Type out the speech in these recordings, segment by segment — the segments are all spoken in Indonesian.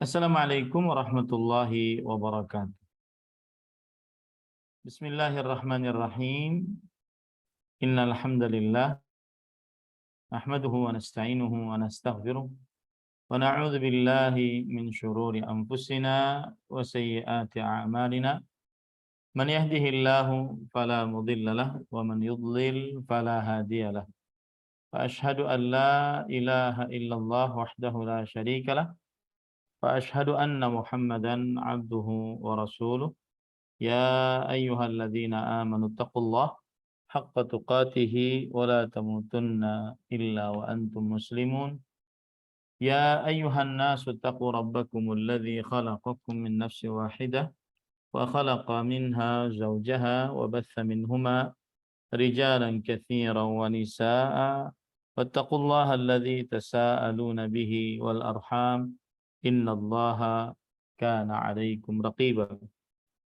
Assalamualaikum warahmatullahi wabarakatuh. Bismillahirrahmanirrahim. Innal hamdalillah nahmaduhu wa nasta'inuhu wa nastaghfiruh wa na'udzu billahi min shururi anfusina wa sayyiati a'malina. Man yahdihillahu fala mudilla lahu wa man yudlil fala hadiya lahu. Fa asyhadu an la ilaha illallah wahdahu la syarika lah wa asyhadu anna Muhammadan 'abduhu wa rasuluh. يا أيها الذين آمنوا اتقوا الله حق تقاته ولا تموتن إلا وأنتم مسلمون يا أيها الناس اتقوا ربكم الذي خلقكم من نفس واحدة وخلق منها زوجها وبث منهما رجالا كثيرا ونساء واتقوا الله الذي تساءلون به والأرحام إن الله كان عليكم رقيبا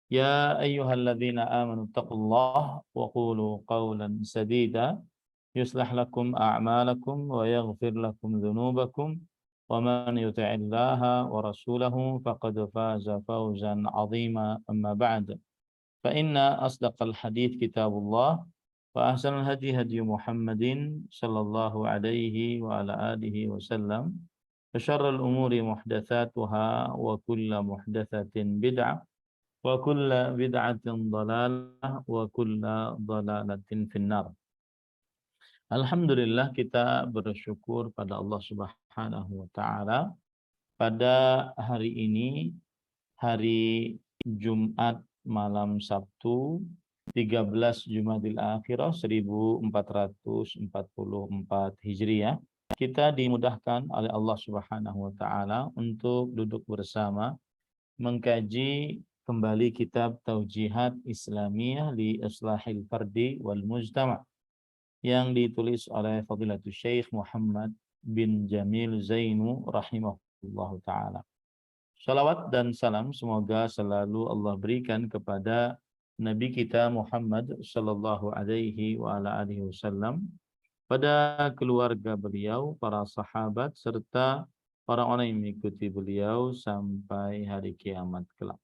يا أيها الذين آمنوا اتقوا الله وقولوا قولا سديدا يصلح لكم أعمالكم ويغفر لكم ذنوبكم ومن يطع الله ورسوله فقد فاز فوزا عظيما أما بعد فإن أصدق الحديث كتاب الله وأحسن الهدي هدي محمد صلى الله عليه وعلى آله وسلم وشر الأمور محدثاتها وكل محدثة بدعة wa kullu bid'atin dhalalah wa kullu dhalalatin finnar. Alhamdulillah, kita bersyukur pada Allah Subhanahu wa taala pada hari ini, hari Jumat malam Sabtu 13 Jumadil Akhirah 1444 Hijriah, kita dimudahkan oleh Allah Subhanahu wa taala untuk duduk bersama mengkaji kembali kitab Taujihat Islamiyah li Islahil Fardi wal Mujtama' yang ditulis oleh Fadilatul Syekh Muhammad bin Jamil Zainu rahimahullahu taala. Salawat dan salam semoga selalu Allah berikan kepada Nabi kita Muhammad sallallahu alaihi wa ala alihi wasallam, pada keluarga beliau, para sahabat serta orang-orang yang mengikuti beliau sampai hari kiamat kelak.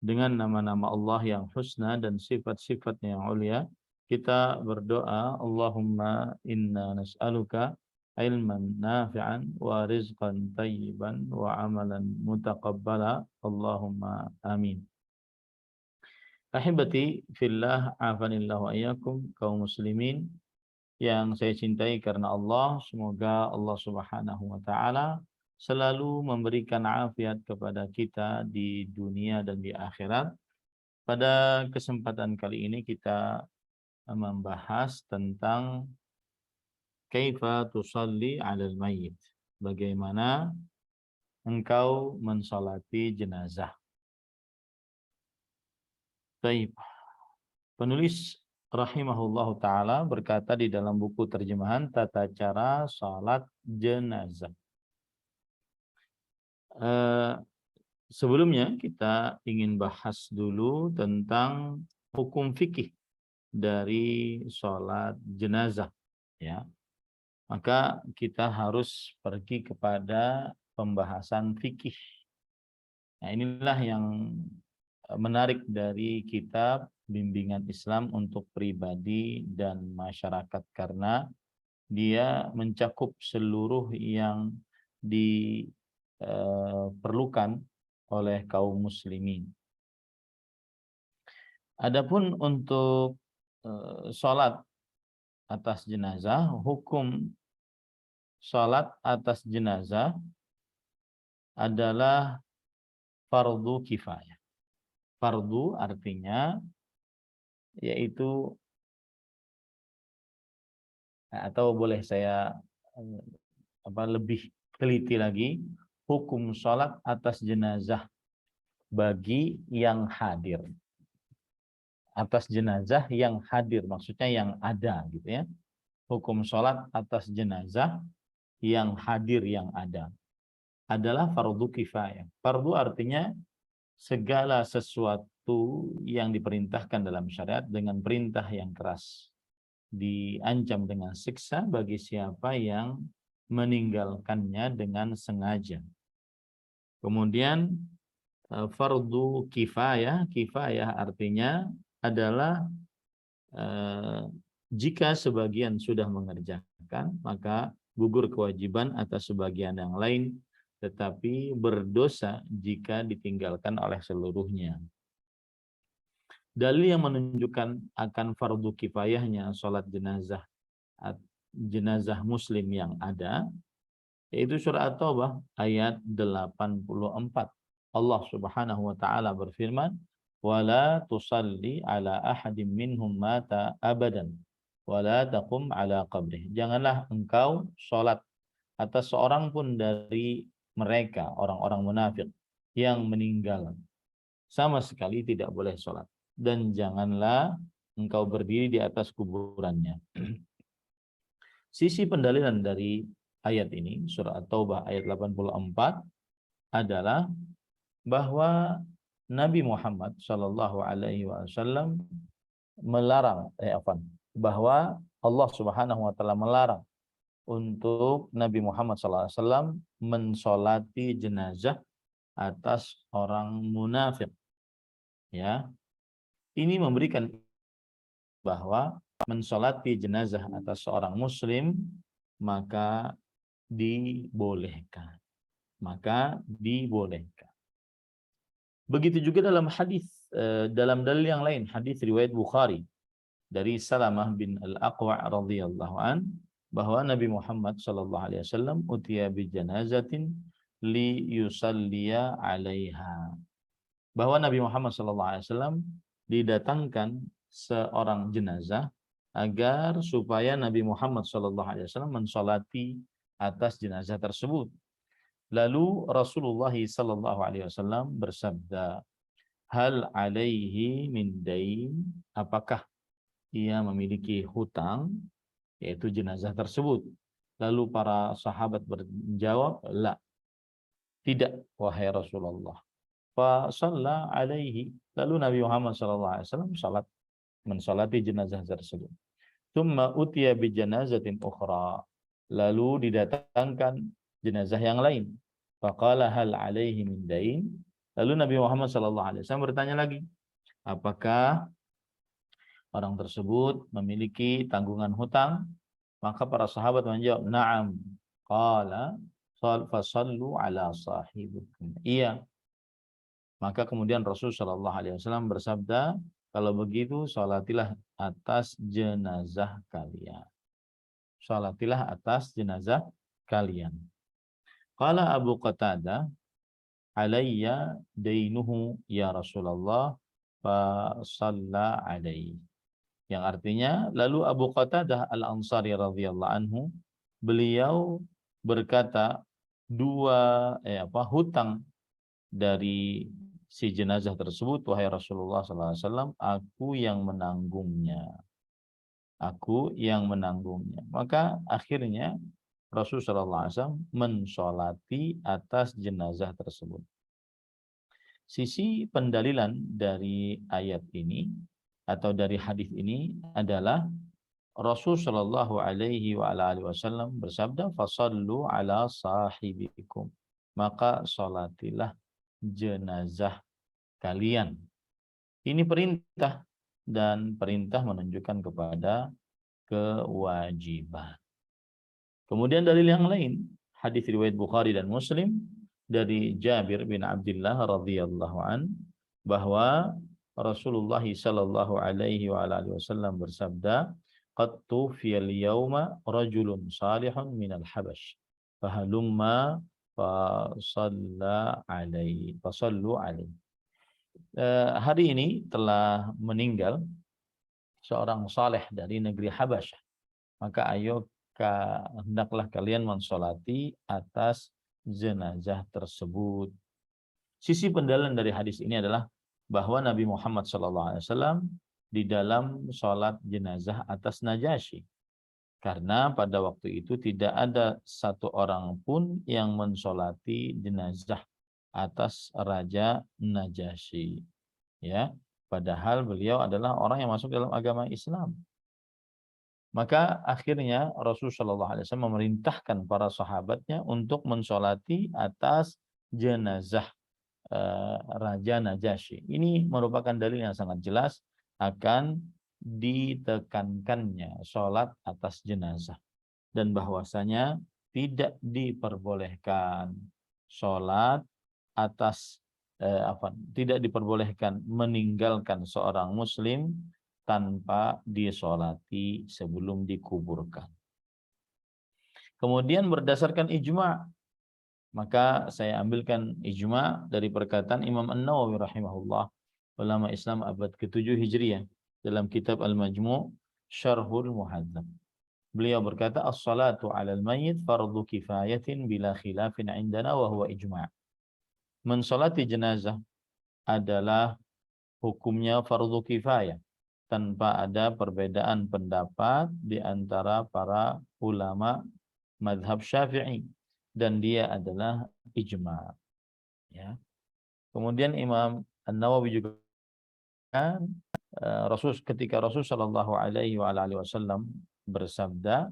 Dengan nama-nama Allah yang husna dan sifat-sifatnya yang ulia, kita berdoa, Allahumma inna nas'aluka ilman nafi'an wa rizqan tayyiban wa amalan mutaqabbala, Allahumma amin. Ahibati fillah, afanillah wa iyyakum, kaum muslimin yang saya cintai karena Allah, semoga Allah Subhanahu wa taala selalu memberikan afiat kepada kita di dunia dan di akhirat. Pada kesempatan kali ini kita membahas tentang kaifa tusalli 'alal mayyit. Bagaimana engkau mensalati jenazah. Baik. Penulis rahimahullahu taala berkata di dalam buku terjemahan Tata Cara Salat Jenazah. Sebelumnya kita ingin bahas dulu tentang hukum fikih dari sholat jenazah, ya. Maka kita harus pergi kepada pembahasan fikih. Nah, inilah yang menarik dari kitab Bimbingan Islam untuk Pribadi dan Masyarakat, karena dia mencakup seluruh yang diperlukan oleh kaum muslimin. Adapun untuk sholat atas jenazah, hukum sholat atas jenazah adalah fardu kifayah. Fardu artinya yaitu, atau boleh saya lebih teliti lagi, hukum sholat atas jenazah bagi yang hadir. Atas jenazah yang hadir, maksudnya yang ada gitu ya. Hukum sholat atas jenazah yang hadir, yang ada, adalah fardu kifayah. Fardu artinya segala sesuatu yang diperintahkan dalam syariat dengan perintah yang keras, diancam dengan siksa bagi siapa yang meninggalkannya dengan sengaja. Kemudian fardu kifayah, kifayah artinya adalah jika sebagian sudah mengerjakan, maka gugur kewajiban atas sebagian yang lain, tetapi berdosa jika ditinggalkan oleh seluruhnya. Dalil yang menunjukkan akan fardu kifayahnya sholat jenazah muslim yang ada, yaitu surah At-Taubah ayat 84. Allah Subhanahu wa taala berfirman, "Wala tusalli ala ahadin minhum mata abadan, wala taqum ala qabrih." Janganlah engkau salat atas seorang pun dari mereka, orang-orang munafik yang meninggal. Sama sekali tidak boleh salat. Dan janganlah engkau berdiri di atas kuburannya. Sisi pendalilan dari ayat ini, surah At-Taubah ayat 84 adalah bahwa Nabi Muhammad Shallallahu Alaihi Wasallam melarang, bahwa Allah Subhanahu Wa Taala melarang untuk Nabi Muhammad Shallallahu Alaihi Wasallam mensolati jenazah atas orang munafik. Ya, ini memberikan bahwa mensolati jenazah atas seorang muslim maka dibolehkan. Begitu juga dalam hadis, dalam dalil yang lain, hadis riwayat Bukhari dari Salamah bin Al-Aqwa radhiyallahu an, bahwa Nabi Muhammad sallallahu alaihi wasallam utiya bi janazatin li yusalliya 'alaiha. Bahwa Nabi Muhammad sallallahu alaihi wasallam didatangkan seorang jenazah agar supaya Nabi Muhammad sallallahu alaihi wasallam mensolati atas jenazah tersebut. Lalu Rasulullah sallallahu alaihi wasallam bersabda, "Hal alaihi min dain?" Apakah ia memiliki hutang, yaitu jenazah tersebut? Lalu para sahabat menjawab, "La." Tidak, wahai Rasulullah. Fa shalla alaihi. Lalu Nabi Muhammad sallallahu alaihi wasallam mensalati jenazah tersebut. Tsumma utiya bi janazatin ukhra. Lalu didatangkan jenazah yang lain. Faqala hal alaihi min dain? Lalu Nabi Muhammad sallallahu alaihi wasallam bertanya lagi, apakah orang tersebut memiliki tanggungan hutang? Maka para sahabat menjawab, na'am. Qala fasallu ala sahibikum. Iya. Maka kemudian Rasul sallallahu alaihi wasallam bersabda, kalau begitu salatilah atas jenazah kalian. Salatilah atas jenazah kalian. Qala Abu Qatadah, alayya dainuhu ya Rasulullah fa shalla alaihi. Yang artinya, lalu Abu Qatadah Al-Ansari radhiyallahu anhu, beliau berkata, hutang dari si jenazah tersebut, wahai Rasulullah sallallahu alaihi wasallam, aku yang menanggungnya. Maka akhirnya Rasulullah sallallahu alaihi wasallam mensolati atas jenazah tersebut. Sisi pendalilan dari ayat ini atau dari hadis ini adalah Rasul sallallahu alaihi wasallam bersabda, fasallu ala sahibikum. Maka salatilah jenazah kalian. Ini perintah, dan perintah menunjukkan kepada kewajiban. Kemudian dalil yang lain, hadis riwayat Bukhari dan Muslim dari Jabir bin Abdullah radhiyallahu an, bahwa Rasulullah sallallahu alaihi wasallam bersabda, qad tufiyal yauma rajulun salihun minal habash fahalumma fasallu alaihi. Hari ini telah meninggal seorang saleh dari negeri Habasyah. Maka ayo hendaklah kalian mensolati atas jenazah tersebut. Sisi pendalilan dari hadis ini adalah bahwa Nabi Muhammad SAW di dalam sholat jenazah atas Najasyi. Karena pada waktu itu tidak ada satu orang pun yang mensolati jenazah atas Raja Najasyi. Ya, padahal beliau adalah orang yang masuk dalam agama Islam. Maka akhirnya Rasulullah SAW memerintahkan para sahabatnya untuk mensolati atas jenazah Raja Najasyi. Ini merupakan dalil yang sangat jelas akan ditekankannya sholat atas jenazah, dan bahwasanya tidak diperbolehkan sholat atas tidak diperbolehkan meninggalkan seorang muslim tanpa disolati sebelum dikuburkan. Kemudian berdasarkan ijma', maka saya ambilkan ijma' dari perkataan Imam An-Nawawi rahimahullah, ulama Islam abad ke-7 Hijriah, dalam kitab Al-Majmu' Syarhul Muhadzab. Beliau berkata, as-salatu 'alal mayyit fardu kifayatin bila khilafin 'indana wa huwa ijma'. Mensolati jenazah adalah hukumnya fardu kifayah tanpa ada perbedaan pendapat di antara para ulama mazhab Syafi'i, dan dia adalah ijma'. Ya. Kemudian Imam An-Nawawi juga ketika Rasul sallallahu alaihi wasallam bersabda,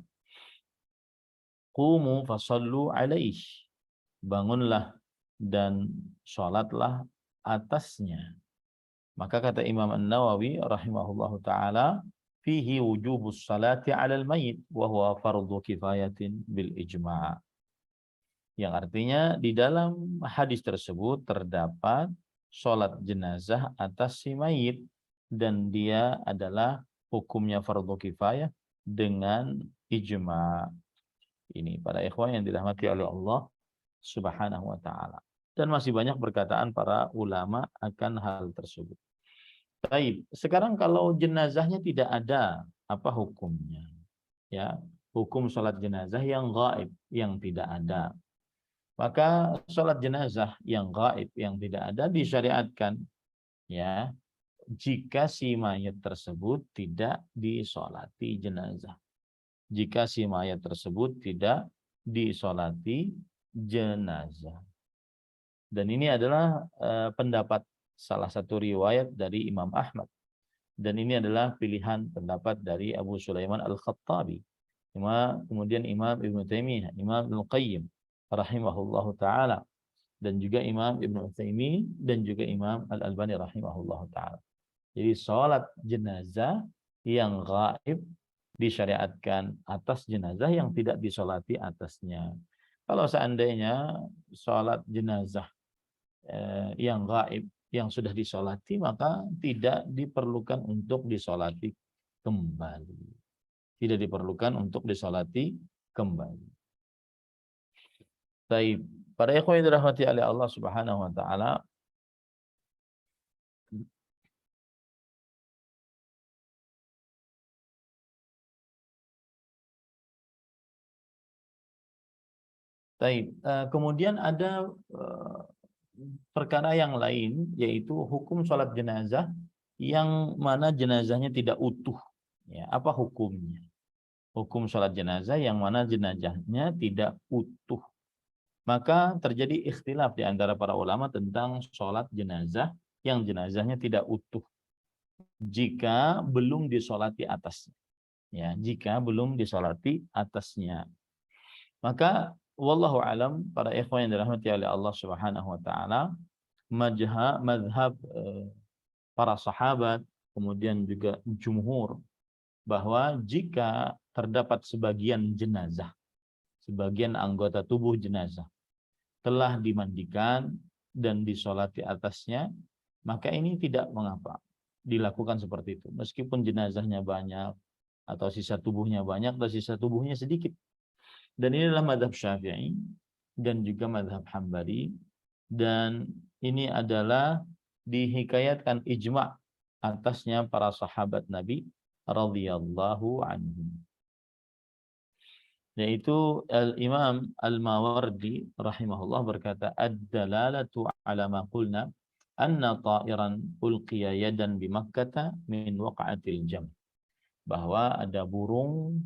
"Qumu fasallu alaihi." Bangunlah dan salatlah atasnya. Maka kata Imam An-Nawawi rahimahullahu taala, fihi wujubus salati 'alal mayyit wa huwa fardhu kifayatin bil ijma'. Yang artinya di dalam hadis tersebut terdapat sholat jenazah atas si mayit, dan dia adalah hukumnya fardhu kifayah dengan ijma'. Ini para ikhwan yang dirahmati oleh Allah Subhanahu wa taala. Dan masih banyak perkataan para ulama akan hal tersebut. Baik, sekarang kalau jenazahnya tidak ada, apa hukumnya? Ya, hukum sholat jenazah yang gaib, yang tidak ada. Maka sholat jenazah yang gaib, yang tidak ada, disyariatkan ya jika si mayat tersebut tidak disolati jenazah. Jika si mayat tersebut tidak disolati jenazah. Dan ini adalah pendapat salah satu riwayat dari Imam Ahmad. Dan ini adalah pilihan pendapat dari Abu Sulaiman Al-Khattabi. Kemudian Imam Ibn Taimiyah, Imam Ibn Qayyim rahimahullahu ta'ala, dan juga Imam Ibn Utsaimin, dan juga Imam Al-Albani rahimahullahu ta'ala. Jadi sholat jenazah yang gaib disyariatkan atas jenazah yang tidak disolati atasnya. Kalau seandainya sholat jenazah yang gaib yang sudah disolati, maka tidak diperlukan untuk disolati kembali. Tidak diperlukan untuk disolati kembali. Baik, para ikhwan yang dirahmati oleh Allah Subhanahu wa taala, baik, kemudian ada perkara yang lain, yaitu hukum sholat jenazah yang mana jenazahnya tidak utuh. Ya, apa hukumnya? Hukum sholat jenazah yang mana jenazahnya tidak utuh. Maka terjadi ikhtilaf di antara para ulama tentang sholat jenazah yang jenazahnya tidak utuh jika belum disolati atasnya. Ya, jika belum disolati atasnya. Maka wallahu alam, para ikhwan yang dirahmati oleh Allah Subhanahu wa taala, mazhab para sahabat, kemudian juga jumhur, bahwa jika terdapat sebagian jenazah, sebagian anggota tubuh jenazah telah dimandikan dan disolati atasnya, maka ini tidak mengapa dilakukan seperti itu, meskipun jenazahnya banyak atau sisa tubuhnya banyak atau sisa tubuhnya sedikit. Dan ini adalah mazhab Syafi'i dan juga mazhab Hambali, dan ini adalah dihikayatkan ijma' atasnya para sahabat Nabi radhiyallahu anhum. Yaitu Al-Imam Al-Mawardi rahimahullah berkata, ad-dalalatu ala ma qulna anna ta'iran ulqiya yadan bi Makkah min waqa'atil jam. Bahwa ada burung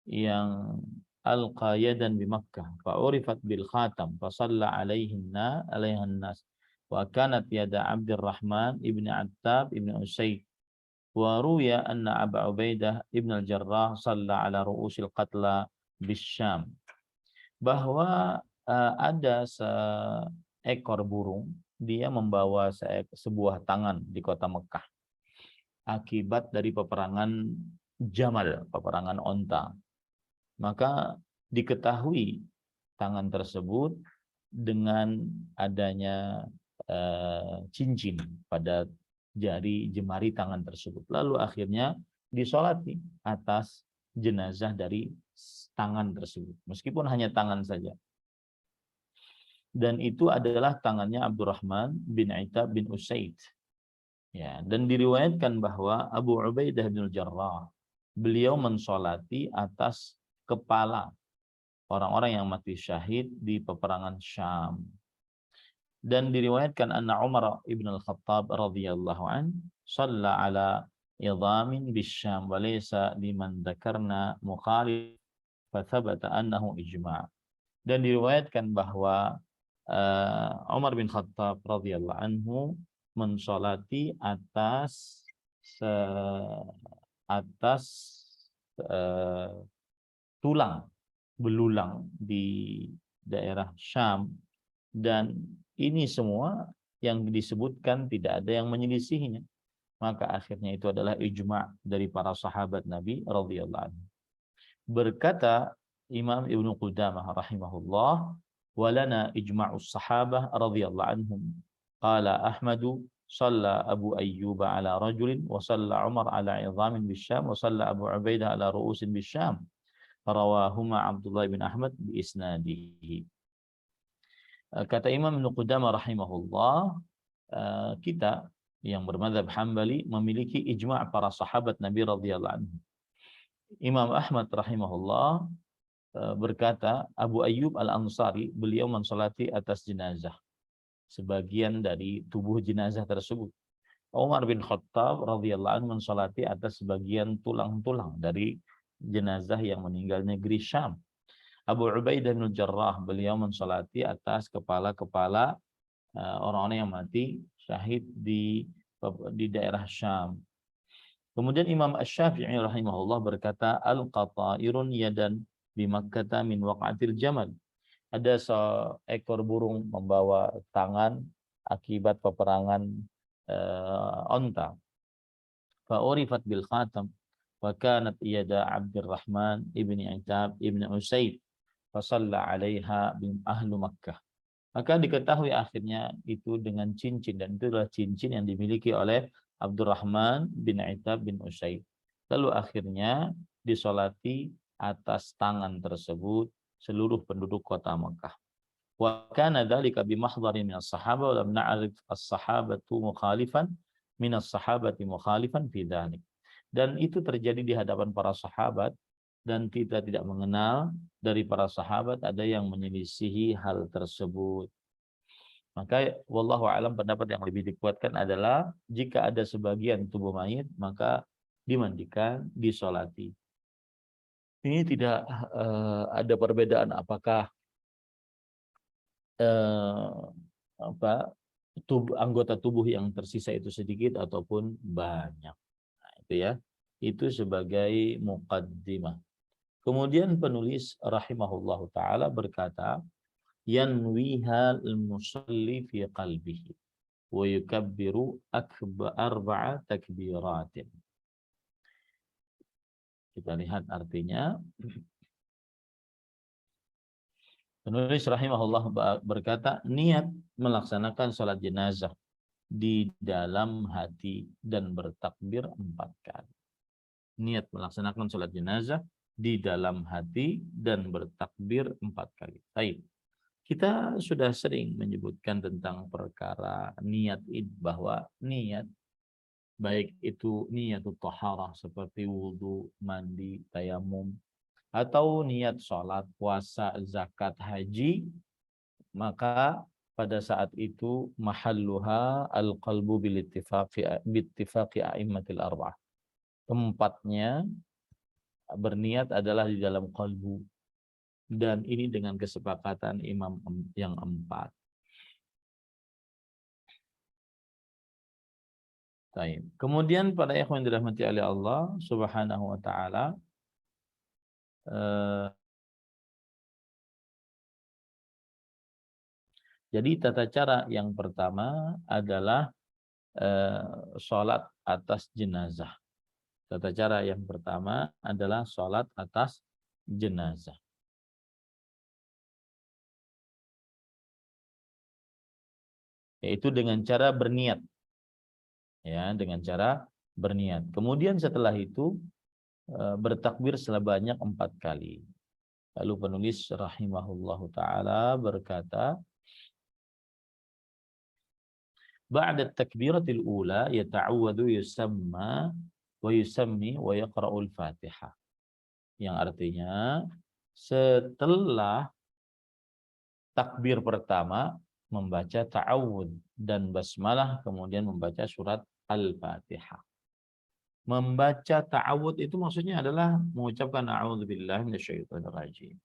yang alqa yadan bi Makkah fa urifat bil khatam fa shalla alaihin nas wa kanat yada Abdurrahman ibn Attab ibn Usayd wa ruya anna Abu Ubaidah ibn al-Jarrah shalla ala ru'usil qatla bisyam. Bahwa ada seekor burung, dia membawa sebuah tangan di kota Mekah akibat dari peperangan Jamal, peperangan onta. Maka diketahui tangan tersebut dengan adanya cincin pada jari jemari tangan tersebut. Lalu akhirnya disolati atas jenazah dari tangan tersebut, meskipun hanya tangan saja. Dan itu adalah tangannya Abdurrahman bin Aitab bin Usaid. Ya, dan diriwayatkan bahwa Abu Ubaidah bin Jarrah, beliau mensolati atas kepala orang-orang yang mati syahid di peperangan Syam. Dan diriwayatkan anna Umar ibn al-Khattab radhiyallahu an shalla ala idhamin bisyam wa laysa liman dzakarna mukhalif fa thabata annahu ijma'. Dan diriwayatkan bahwa Umar bin Khattab radhiyallahu anhu mensolati atas tulang belulang di daerah Syam, dan ini semua yang disebutkan tidak ada yang menyelisihinya. Maka akhirnya itu adalah ijma' dari para sahabat Nabi radhiyallahu anhu. Berkata Imam Ibnu Qudamah rahimahullah, walana ijma'us sahabah radhiyallahu anhum. Qala Ahmadu shalla Abu Ayyub ala rajulin wa shalla Umar ala idhamin bisyam wa shalla Abu Ubaidah ala ru'usin bisyam. Rawahuma Abdullah bin Ahmad bi isnadihi. Kata Imam Ibnu Qudamah rahimahullah, kita yang bermadzhab Hambali memiliki ijma' para sahabat Nabi radhiyallahu anhu. Imam Ahmad rahimahullah berkata, Abu Ayyub Al-Ansari, beliau mensolati atas jenazah, sebagian dari tubuh jenazah tersebut. Umar bin Khattab radhiyallahu anhu mensolati atas sebagian tulang-tulang dari jenazah yang meninggal negeri Syam. Abu Ubaidah bin Jarrah, beliau mensolati atas kepala-kepala orang-orang yang mati syahid di daerah Syam. Kemudian Imam Asy-Syafi'i rahimahullah berkata, al-qata'irun yadan bi Makkah min waqatil jamal. Ada seekor burung membawa tangan akibat peperangan onta. Fa urifat bil khatam wa kanat yada Abdurrahman ibni Aitab ibni Usaid fa shalla 'alaiha bin ahlu Makkah. Maka diketahui akhirnya itu dengan cincin, dan itu adalah cincin yang dimiliki oleh Abdurrahman bin Aitab bin Usaid. Lalu akhirnya disolati atas tangan tersebut seluruh penduduk kota Mekah. Wa kana dzalika bi mahdharin min as-sahaba wa lam na'rif as-sahabatu mukhalifan min as-sahabati mukhalifan fi dzalik. Dan itu terjadi di hadapan para sahabat, dan kita tidak mengenal dari para sahabat ada yang menyelisihi hal tersebut. Maka wallahu alam, pendapat yang lebih dikuatkan adalah jika ada sebagian tubuh mayit maka dimandikan, disolati. Ini tidak ada perbedaan apakah anggota tubuh yang tersisa itu sedikit ataupun banyak. Nah, itu ya. Itu sebagai muqaddimah. Kemudian penulis rahimahullahu taala berkata, yanwiha al-musalli fi qalbihi wa yukabbiru arba'a takbiratin. Kita lihat artinya. Penulis rahimahullah berkata, niat melaksanakan salat jenazah di dalam hati dan bertakbir 4 kali. Niat melaksanakan salat jenazah di dalam hati dan bertakbir 4 kali. Baik. Kita sudah sering menyebutkan tentang perkara niat, bahwa niat baik itu niatut thaharah seperti wudu, mandi, tayamum, atau niat sholat, puasa, zakat, haji, maka pada saat itu mahalluha al-qalbu bil ittifaqi a'immatil arba'ah. Tempatnya berniat adalah di dalam qalbu. Dan ini dengan kesepakatan imam yang 4. Baik. Kemudian pada ikhwan dirahmati oleh Allah Subhanahu wa taala, Jadi tata cara yang pertama adalah sholat atas jenazah. Tata cara yang pertama adalah sholat atas jenazah. Yaitu dengan cara berniat. Ya, dengan cara berniat. Kemudian setelah itu bertakbir sebanyak 4 kali. Lalu penulis rahimahullahu ta'ala berkata, Ba'da takbiratil ula yata'awwadu yusamma wa yusammi wa yaqra'ul Fatihah. Yang artinya setelah takbir pertama membaca ta'awud dan basmalah, kemudian membaca surat Al-Fatihah. Membaca ta'awud itu maksudnya adalah mengucapkan a'udzubillahi minasyaitonirrajim.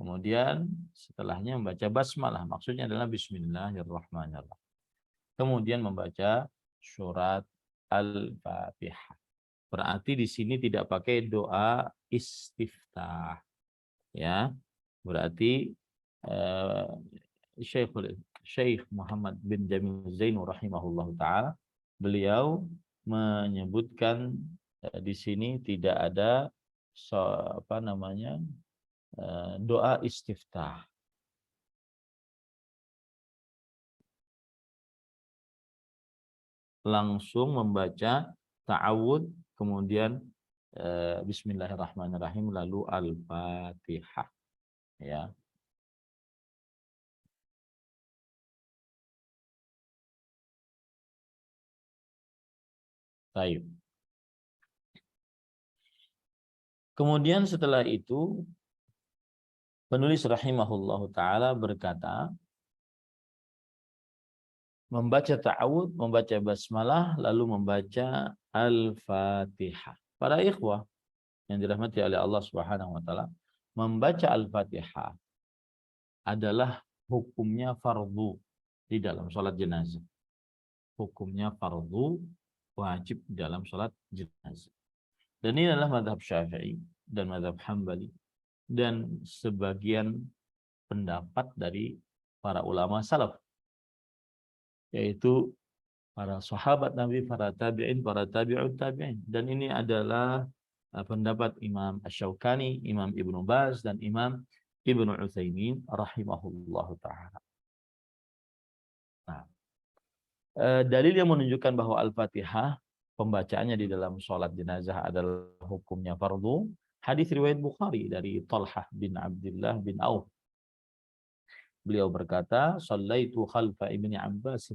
Kemudian setelahnya membaca basmalah, maksudnya adalah bismillahirrahmanirrahim. Kemudian membaca surat Al-Fatihah. Berarti di sini tidak pakai doa istiftah. Ya. Berarti Syekh Muhammad bin Jamil Zainu rahimahullahu taala, beliau menyebutkan di sini tidak ada doa istiftah. Langsung membaca ta'awud, kemudian bismillahirrahmanirrahim, lalu Al-Fatihah. Ya. Baik. Kemudian setelah itu penulis rahimahullahu taala berkata, membaca ta'awud, membaca basmalah, lalu membaca Al-Fatihah. Para ikhwah yang dirahmati oleh Allah Subhanahu wa taala, membaca Al-Fatihah adalah hukumnya fardu di dalam sholat jenazah. Hukumnya fardu wajib dalam sholat jenazah. Dan ini adalah mazhab Syafi'i dan mazhab Hambali dan sebagian pendapat dari para ulama salaf, yaitu para sahabat Nabi, para tabi'in, para tabi'ut tabi'in. Dan ini adalah pendapat Imam Asy-Syaukani, Imam Ibnu Baz, dan Imam Ibnu Utsaimin rahimahullahu ta'ala. Nah, dalil yang menunjukkan bahwa Al-Fatihah pembacaannya di dalam sholat jenazah adalah hukumnya fardu, hadis riwayat Bukhari dari Talhah bin Abdullah bin Auf. Beliau berkata, "Shallaitu khalfa Ibni Abbas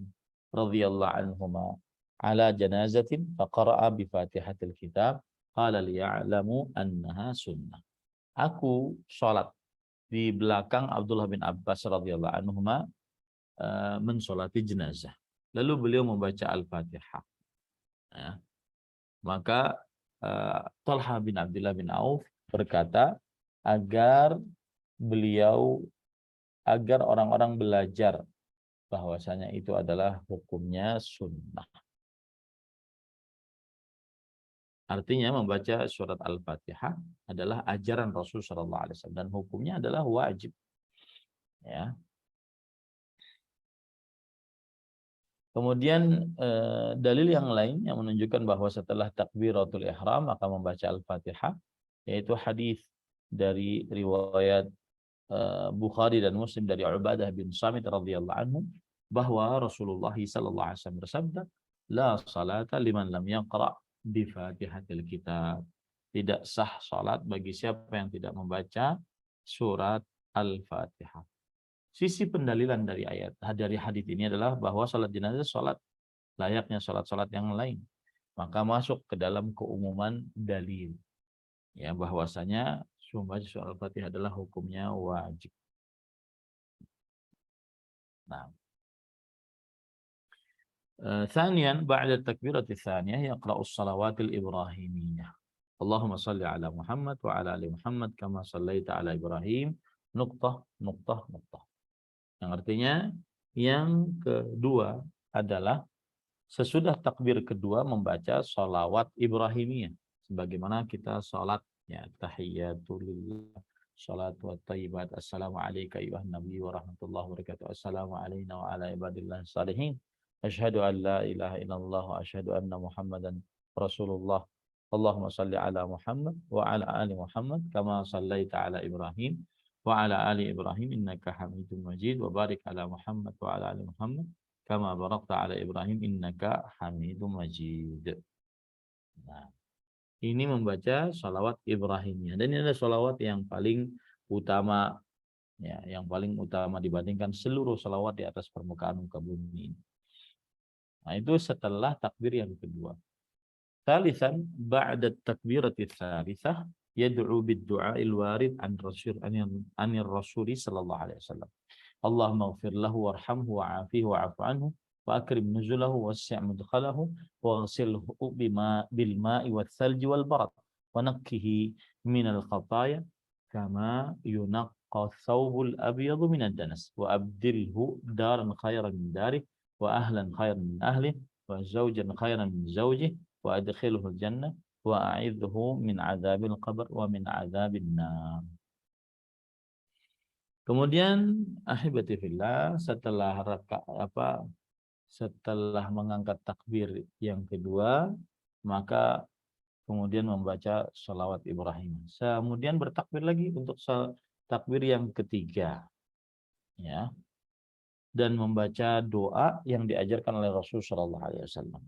radhiyallahu anhuma ala janazatin faqara'a bi Fatihatil Kitab qala liya'lamu annaha sunnah." Aku sholat di belakang Abdullah bin Abbas radhiyallahu anhuma mensolati jenazah. Lalu beliau membaca Al-Fatihah. Ya. Maka Talha bin Abdullah bin Auf berkata agar orang-orang belajar bahwasanya itu adalah hukumnya sunnah. Artinya membaca surat Al-Fatihah adalah ajaran Rasul sallallahu alaihi wasallam dan hukumnya adalah wajib. Ya. Kemudian dalil yang lain yang menunjukkan bahwa setelah takbiratul ihram maka membaca Al-Fatihah, yaitu hadis dari riwayat Bukhari dan Muslim dari Ubadah bin Samit radhiyallahu anhu, bahwa Rasulullah sallallahu alaihi wasallam bersabda, "La salata liman lam yaqra bi Fatihatil Kitab." Tidak sah salat bagi siapa yang tidak membaca surat Al-Fatihah. Sisi pendalilan dari hadis ini adalah bahwa salat jenazah salat layaknya salat-salat yang lain. Maka masuk ke dalam keumuman dalil. Ya, bahwasanya membaca surat Al-Fatihah adalah hukumnya wajib. Nah. Thaniyan ba'da takbiratil tsaniyah yaqra'us salawatil ibrahimiyah. Allahumma shalli ala Muhammad wa ala ali Muhammad kama shallaita ala Ibrahim nuqtah nuqtah nuqtah. Yang artinya yang kedua adalah sesudah takbir kedua membaca sholawat Ibrahimiyah. Sebagaimana kita sholat ya, tahiyatulillah Salat wa tayyibat. Assalamu alayka ayuhan nabi wa rahmatullahi wa barakatuh. Assalamu alayna wa ala ibadillah salihin. Asyhadu an la ilaha illallah wa asyhadu anna Muhammadan Rasulullah. Allahumma salli ala Muhammad wa ala ali Muhammad kama sallaita ala Ibrahim wa ala ali Ibrahim innaka Hamidum Majid wa barik ala Muhammad wa ala ali Muhammad kama barakta ala Ibrahim innaka Hamidum Majid. Nah, ini membaca sholawat Ibrahimiyah, dan ini adalah sholawat yang paling utama, ya, yang paling utama dibandingkan seluruh sholawat di atas permukaan muka bumi. Nah, itu setelah takbir yang kedua. Thalithan, ba'da takbirati tsalitsah yad'u bid-du'a'il warid an rasuli sallallahu alaihi wasallam. Allahumma ighfir lahu warhamhu wa'afihi wa'fu anhu wa akrim nuzulahu wassi' mudkhalahu waghsilhu bil ma'i wath thalji wal barad wa nakkihi minal khataaya kama yunaqqa thawbul abyadu minad danas wa abdilhu daran khairan min darih wa ahlan khairan min ahlihi wa zawjan khairan min zawjihi wa adkhilhu al-jannah wa a'idhu min adzabil qabr wa min adzabin nar. Kemudian ahibati fillah, setelah mengangkat takbir yang kedua, maka kemudian membaca sholawat Ibrahim. Kemudian bertakbir lagi untuk takbir yang ketiga, ya, dan membaca doa yang diajarkan oleh Rasulullah Shallallahu Alaihi Wasallam,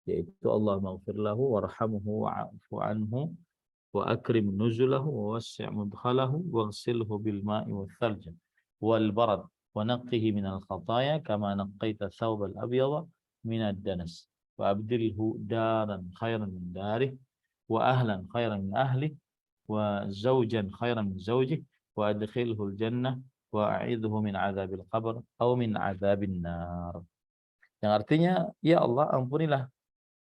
yaitu Allahumma ighfir lahu warhamhu wa'fu anhu wa akrim nuzulahu wa wassi' mudkhalahu waghsilhu bil ma'i wath thalj wal barad wa naqqihi minal khataaya kama naqqaita thawbal abyada minad danas wa abdilhu daran khairan min darih wa ahlan khairan min ahlihi wa zawjan khairan min zawjihi wa adkhilhu al jannah wa a'idhu min adzabil qabr aw min adzabin nar. Yang artinya, ya Allah, ampunilah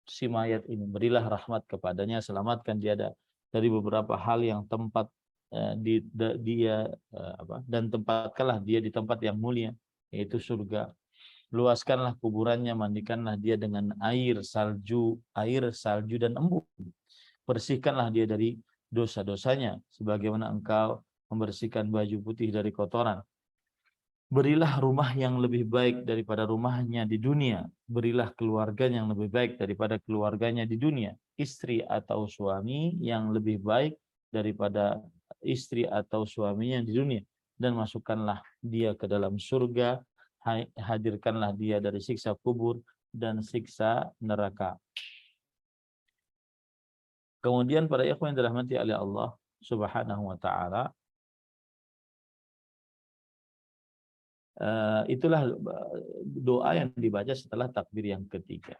si mayat ini, berilah rahmat kepadanya, selamatkan dia dari beberapa hal yang dan tempatkanlah dia di tempat yang mulia, yaitu surga. Luaskanlah kuburannya, mandikanlah dia dengan air salju dan embun. Bersihkanlah dia dari dosa-dosanya sebagaimana engkau membersihkan baju putih dari kotoran. Berilah rumah yang lebih baik daripada rumahnya di dunia. Berilah keluarga yang lebih baik daripada keluarganya di dunia. Istri atau suami yang lebih baik daripada istri atau suaminya di dunia. Dan masukkanlah dia ke dalam surga. Hadirkanlah dia dari siksa kubur dan siksa neraka. Kemudian para ikhwan yang dirahmati oleh Allah Subhanahu wa taala, itulah doa yang dibaca setelah takbir yang ketiga.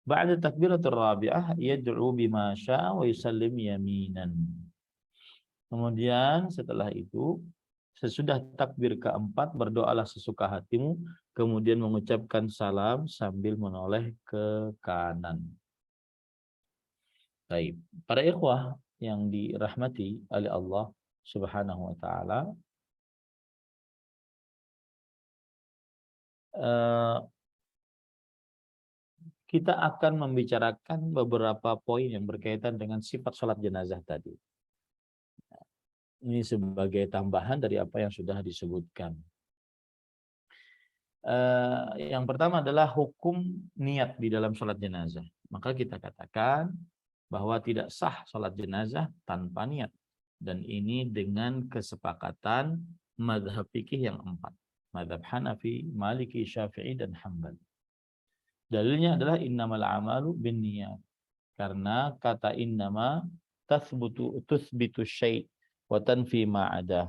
Ba'da takbiratul rabi'ah yad'u bima syaa wa yusallim yaminan. Kemudian setelah itu, sesudah takbir keempat, berdoalah sesuka hatimu, kemudian mengucapkan salam sambil menoleh ke kanan. Baik, para ikhwah yang dirahmati oleh Allah Subhanahu wa taala, kita akan membicarakan beberapa poin yang berkaitan dengan sifat sholat jenazah tadi. Ini sebagai tambahan dari apa yang sudah disebutkan. Yang pertama adalah hukum niat di dalam sholat jenazah. Maka kita katakan bahwa tidak sah sholat jenazah tanpa niat. Dan ini dengan kesepakatan mazhab fikih yang 4. Mazhab Hanafi, Maliki, Syafi'i, dan Hambali. Dalilnya adalah innamal a'malu binniyat. Karena kata innama tuthbitu syai' wa tanfi ma 'ada.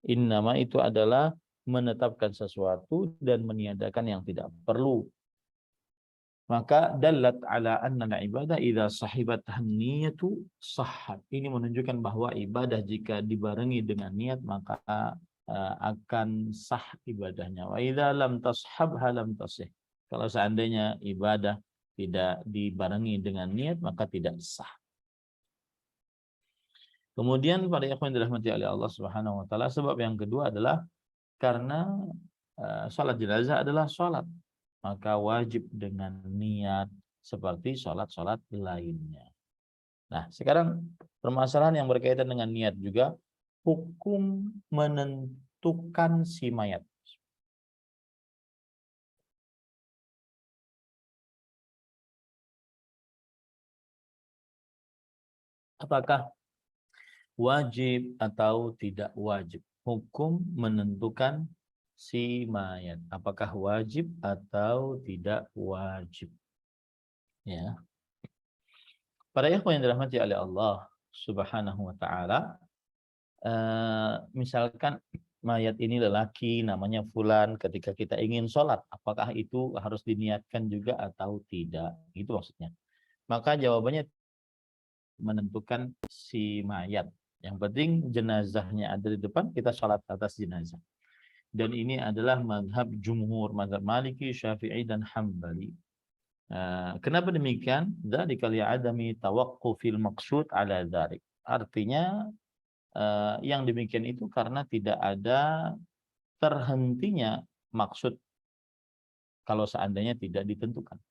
Innama itu adalah menetapkan sesuatu dan meniadakan yang tidak perlu. Maka dalat ala anna al-ibadah idza sahibat niyatu sahhat. Ini menunjukkan bahwa ibadah jika dibarengi dengan niat maka akan sah ibadahnya. Wa idza lam tashabha lam tasih. Kalau seandainya ibadah tidak dibarengi dengan niat maka tidak sah. Kemudian para ikhwan dirahmati oleh Allah Subhanahu wa taala, sebab yang kedua adalah karena salat jenazah adalah salat, maka wajib dengan niat seperti salat-salat lainnya. Nah, sekarang permasalahan yang berkaitan dengan niat juga hukum menentukan si mayat. Apakah wajib atau tidak wajib? Hukum menentukan si mayat. Apakah wajib atau tidak wajib? Ya. Para ikhwan yang dirahmati oleh Allah Subhanahu wa taala, misalkan mayat ini lelaki namanya fulan, ketika kita ingin sholat, apakah itu harus diniatkan juga atau tidak? Itu maksudnya. Maka jawabannya menentukan si mayat. Yang penting jenazahnya ada di depan, kita sholat atas jenazah. Dan ini adalah mazhab jumhur, mazhab Maliki, Syafi'i, dan Hambali. Kenapa demikian? Dzalika li'adami tawaqqufil maqsud ala dzalik. Artinya yang demikian itu karena tidak ada terhentinya maksud kalau seandainya tidak ditentukan.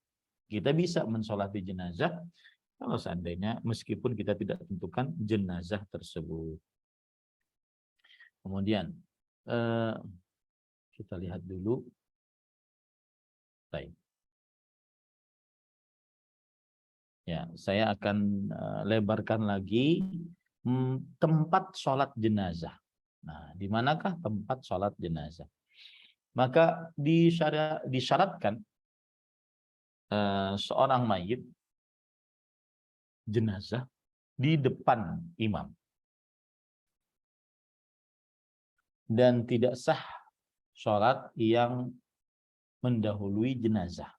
Kita bisa mensolati jenazah kalau seandainya meskipun kita tidak tentukan jenazah tersebut. Kemudian kita lihat dulu. Baik. Ya, saya akan lebarkan lagi tempat sholat jenazah. Nah, di manakah tempat sholat jenazah? Maka disyaratkan seorang mayit jenazah di depan imam. Dan tidak sah sholat yang mendahului jenazah.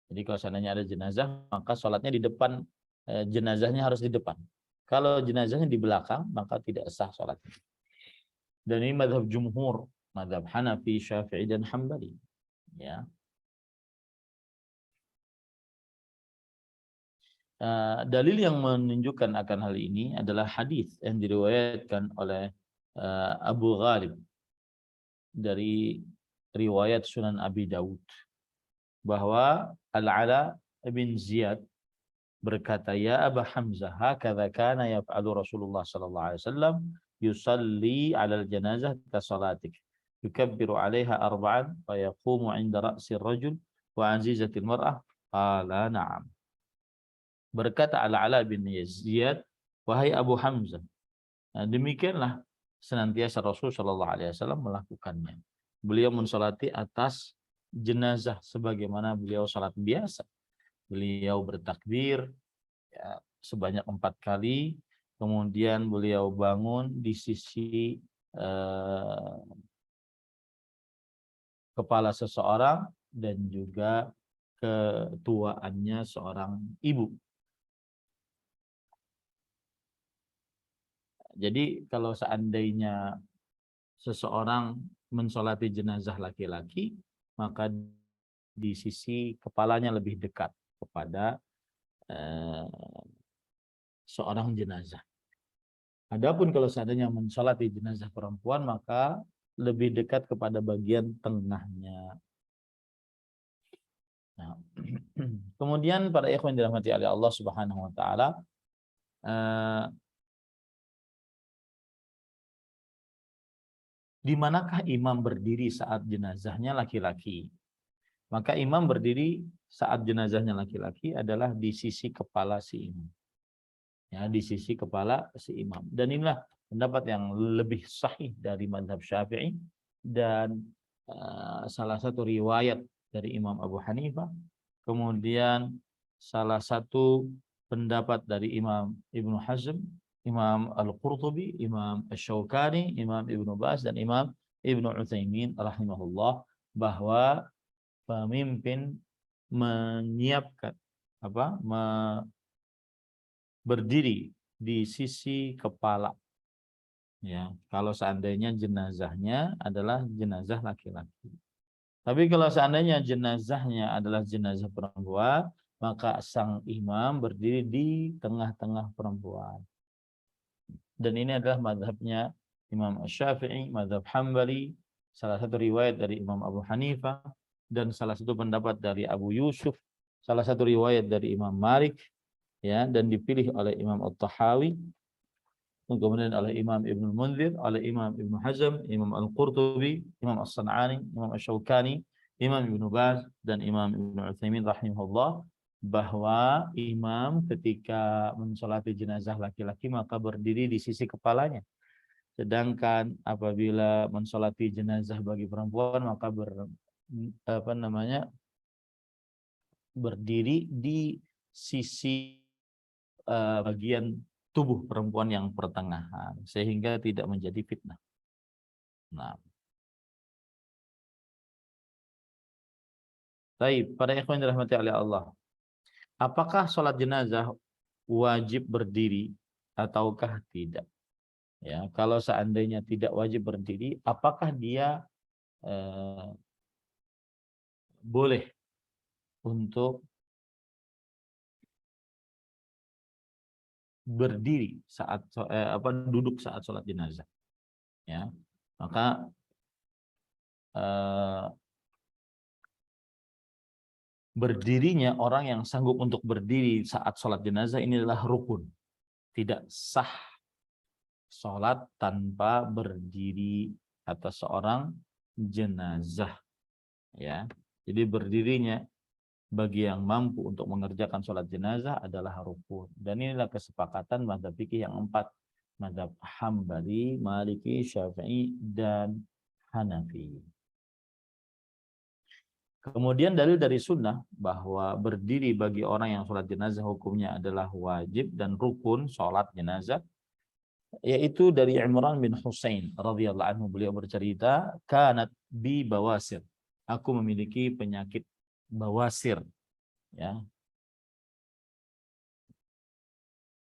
Jadi kalau seandainya ada jenazah, maka sholatnya di depan, jenazahnya harus di depan. Kalau jenazahnya di belakang, maka tidak sah sholatnya. Dan ini mazhab jumhur, mazhab Hanafi, Syafi'i, dan Hambali. Ya. Dalil yang menunjukkan akan hal ini adalah hadis yang diriwayatkan oleh Abu Ghalib dari riwayat Sunan Abi Daud, bahwa Al-Ala bin Ziyad berkata, ya Aba Hamzah, hakadha kana yaf'alu Rasulullah sallallahu alaihi wasallam yusalli 'ala al-janazah ka salatik, yukabbiru 'alaiha arba'an wa yaqumu 'inda ra'si ar-rajul wa 'azizatil mar'ah. Qala na'am. Berkata Al-Ala bin Ziyad, wahai Abu Hamzah, demikianlah senantiasa Rasul sallallahu alaihi wasallam melakukannya. Beliau mensolati atas jenazah sebagaimana beliau salat biasa. Beliau bertakbir ya, sebanyak 4 kali, kemudian beliau bangun di sisi kepala seseorang dan juga ketuaannya seorang ibu. Jadi kalau seandainya seseorang mensolati jenazah laki-laki, maka di sisi kepalanya lebih dekat kepada seorang jenazah. Adapun kalau seandainya mensolati jenazah perempuan, maka lebih dekat kepada bagian tengahnya. Nah, kemudian para ikhwan dirahmati oleh Allah Subhanahu wa taala, di manakah imam berdiri saat jenazahnya laki-laki? Maka imam berdiri saat jenazahnya laki-laki adalah di sisi kepala si imam. Ya, di sisi kepala si imam. Dan inilah pendapat yang lebih sahih dari mazhab Syafi'i dan salah satu riwayat dari Imam Abu Hanifah. Kemudian salah satu pendapat dari Imam Ibnu Hazm, Imam Al-Qurtubi, Imam Asy-Syaukani, Imam Ibnu Baz, dan Imam Ibnu Utsaimin rahimahullah, bahwa pemimpin menyiapkan berdiri di sisi kepala. Ya, kalau seandainya jenazahnya adalah jenazah laki-laki. Tapi kalau seandainya jenazahnya adalah jenazah perempuan, maka sang imam berdiri di tengah-tengah perempuan. Dan ini adalah mazhabnya Imam Syafi'i, mazhab Hambali, salah satu riwayat dari Imam Abu Hanifah, dan salah satu pendapat dari Abu Yusuf, salah satu riwayat dari Imam Malik, ya, dan dipilih oleh Imam At-Tahawi kemudian oleh Imam Ibnu Munzir, oleh Imam Ibnu Hazm, Imam Al-Qurtubi, Imam As-San'ani, Imam Asy-Syaukani, Imam Ibnu Baz, dan Imam Ibnu Utsaimin rahimahullah, bahwa imam ketika mensolati jenazah laki-laki maka berdiri di sisi kepalanya. Sedangkan apabila mensolati jenazah bagi perempuan maka berdiri di sisi bagian tubuh perempuan yang pertengahan sehingga tidak menjadi fitnah. Nah, baik, para ikhwan dirahmati oleh Allah. Apakah sholat jenazah wajib berdiri ataukah tidak? Ya, kalau seandainya tidak wajib berdiri, apakah dia boleh untuk berdiri saat duduk saat sholat jenazah? Ya, maka berdirinya orang yang sanggup untuk berdiri saat sholat jenazah ini adalah rukun. Tidak sah sholat tanpa berdiri atas seorang jenazah. Ya, jadi berdirinya bagi yang mampu untuk mengerjakan sholat jenazah adalah rukun. Dan inilah kesepakatan mazhab fikih yang 4, mazhab Hambali, Maliki, Syafi'i, dan Hanafi. Kemudian dalil dari sunnah bahwa berdiri bagi orang yang sholat jenazah hukumnya adalah wajib dan rukun sholat jenazah, yaitu dari Imran bin Husain radhiyallahu anhu, beliau bercerita, kanat bi bawasir, aku memiliki penyakit bawasir, ya,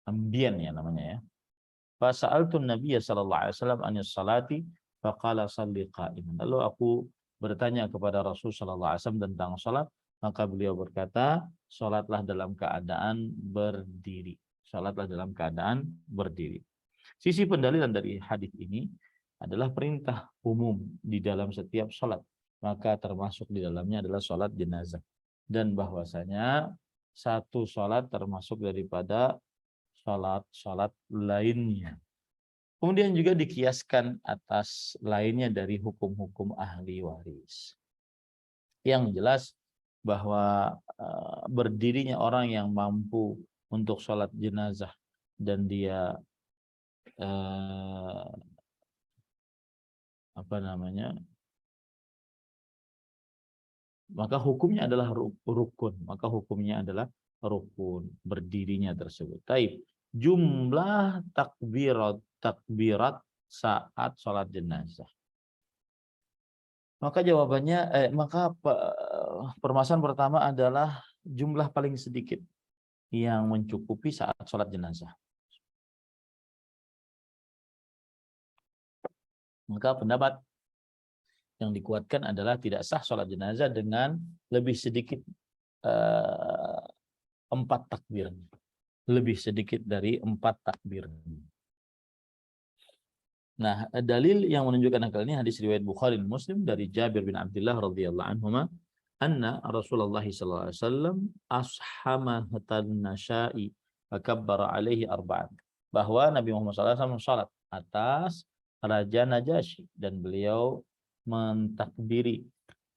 ambien ya namanya ya. Fa sa'altu Nabiy sallallahu alaihi wasallam anis salati faqala shalli qa'iman. Lalu aku bertanya kepada Rasul sallallahu alaihi wasallam tentang salat, maka beliau berkata, salatlah dalam keadaan berdiri. Salatlah dalam keadaan berdiri. Sisi pendalilan dari hadis ini adalah perintah umum di dalam setiap salat. Maka termasuk di dalamnya adalah salat jenazah. Dan bahwasanya satu salat termasuk daripada salat-salat lainnya. Kemudian juga dikiaskan atas lainnya dari hukum-hukum ahli waris. Yang jelas bahwa berdirinya orang yang mampu untuk sholat jenazah dan dia maka hukumnya adalah rukun. Maka hukumnya adalah rukun berdirinya tersebut. Taib. Jumlah takbirat saat sholat jenazah. Maka jawabannya, permasalahan pertama adalah jumlah paling sedikit yang mencukupi saat sholat jenazah. Maka pendapat yang dikuatkan adalah tidak sah sholat jenazah dengan lebih sedikit 4 takbir. Lebih sedikit dari 4 takbir. Nah, dalil yang menunjukkan hal ini hadis riwayat Bukhari dan Muslim dari Jabir bin Abdullah radhiyallahu anhuma, anna Rasulullah sallallahu alaihi wasallam ashama hatan nasya'i fakabbara alaihi arba'an. Bahwa Nabi Muhammad SAW salat atas Raja Najasyi dan beliau mentakbiri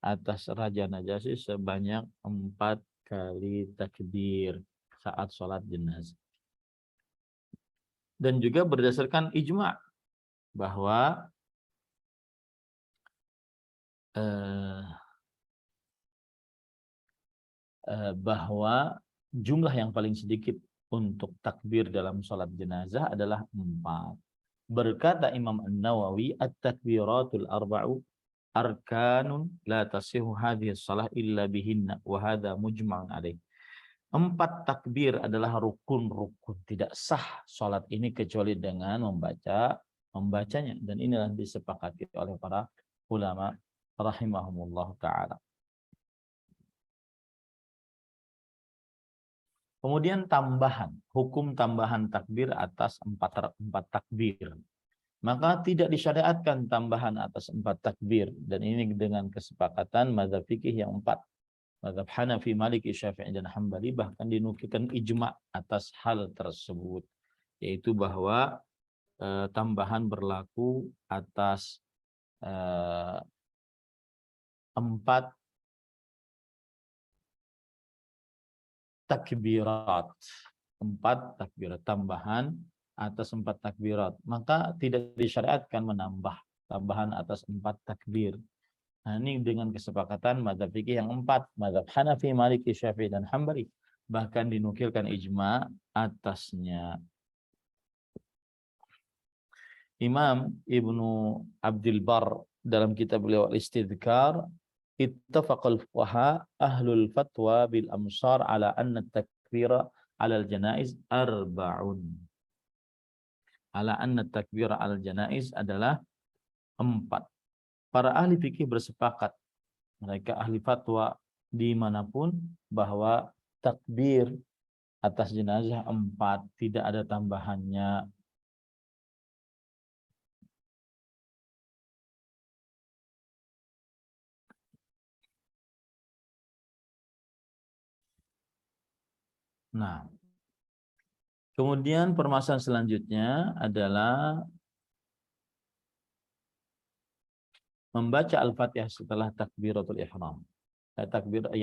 atas Raja Najasyi sebanyak 4 kali takbir saat sholat jenazah. Dan juga berdasarkan ijma' bahwa jumlah yang paling sedikit untuk takbir dalam sholat jenazah adalah 4. Berkata Imam An-Nawawi, at-takbiratul arba'u arkanun la tasihu hadhihi shalah illa bihinna wa hadha mujma'un alaih. 4 takbir adalah rukun-rukun. Tidak sah sholat ini kecuali dengan membacanya. Dan inilah disepakati oleh para ulama rahimahumullah ta'ala. Kemudian hukum tambahan takbir atas 4 takbir. Maka tidak disyariatkan tambahan atas 4 takbir. Dan ini dengan kesepakatan mazhab fikih yang 4. Mazhab Hanafi, Maliki, Syafi'i, dan Hambali, bahkan dinukilkan ijma' atas hal tersebut. Yaitu bahwa tambahan berlaku atas 4 takbirat. 4 takbirat tambahan atas 4 takbirat. Maka tidak disyariatkan menambah tambahan atas 4 takbir. Nah, ini dengan kesepakatan mazhab fikih yang 4, mazhab Hanafi, Maliki, Syafi'i, dan Hambali. Bahkan dinukilkan ijma atasnya. Imam Ibnu Abdul Bar dalam kitab beliau Al-Istidhkar, ittafaqal fuqaha ahlul fatwa bil amsar ala anna takbira ala al-janaiz arba'un. Ala anna takbira ala al-janaiz adalah 4. Para ahli fikih bersepakat, mereka ahli fatwa dimanapun, bahwa takbir atas jenazah 4, tidak ada tambahannya. Nah, kemudian permasalahan selanjutnya adalah membaca Al-Fatihah setelah takbiratul ihram. Takbirat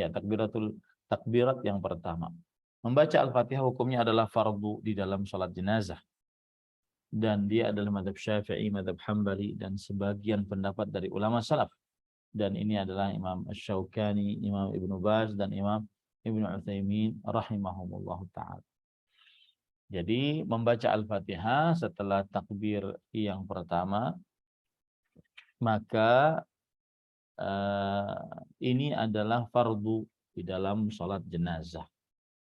yang pertama. Membaca Al-Fatihah hukumnya adalah fardu di dalam salat jenazah. Dan dia adalah mazhab Syafi'i, mazhab Hambali, dan sebagian pendapat dari ulama salaf. Dan ini adalah Imam Asy-Syaukani, Imam Ibnu Baz, dan Imam Ibnu Utsaimin rahimahumullah ta'ala. Jadi membaca Al-Fatihah setelah takbir yang pertama, maka ini adalah fardu di dalam salat jenazah.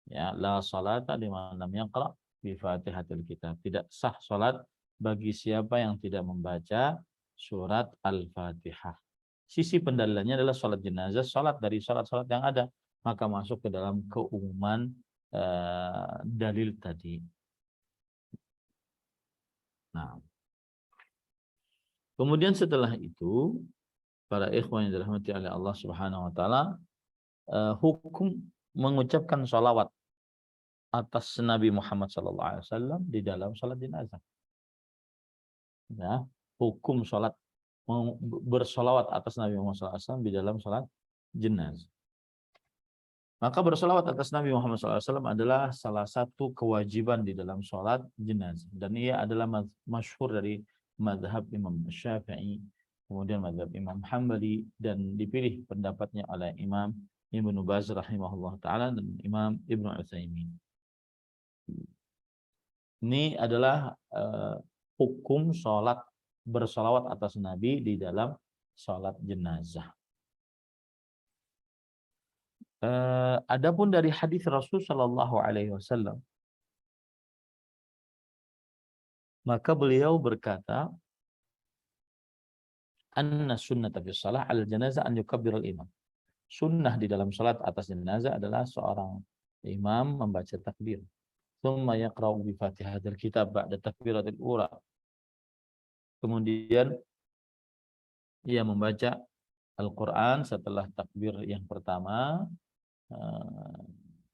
Ya, la salata liman lam yaqra bi Fatihatil Kitab. Tidak sah salat bagi siapa yang tidak membaca surat Al-Fatihah. Sisi pendalilannya adalah salat jenazah, salat dari salat-salat yang ada, maka masuk ke dalam keumuman dalil tadi. Nah, kemudian setelah itu, para ikhwan yang dirahmati oleh Allah Subhanahu wa taala, hukum mengucapkan sholawat atas Nabi Muhammad SAW di dalam salat jenazah. Ya, hukum salat bersolawat atas Nabi Muhammad SAW di dalam salat jenazah. Maka bersolawat atas Nabi Muhammad SAW adalah salah satu kewajiban di dalam salat jenazah, dan ia adalah masyhur dari mazhab Imam Syafi'i, kemudian mazhab Imam Hambali, dan dipilih pendapatnya oleh Imam Ibnu Baz rahimahullah ta'ala dan Imam Ibnu Utsaimin. Ini adalah hukum sholat bersolawat atas Nabi di dalam sholat jenazah. Adapun dari hadis Rasul Shallallahu Alaihi Wasallam, maka beliau berkata, anna sunnata fi shalah al janazah an yukabbir al imam. Sunnah di dalam salat atas jenazah adalah seorang imam membaca takbir. Tsumma yaqra'u bi Fatihatil Kitab ba'da takbiratil ula. Kemudian ia membaca Al-Quran setelah takbir yang pertama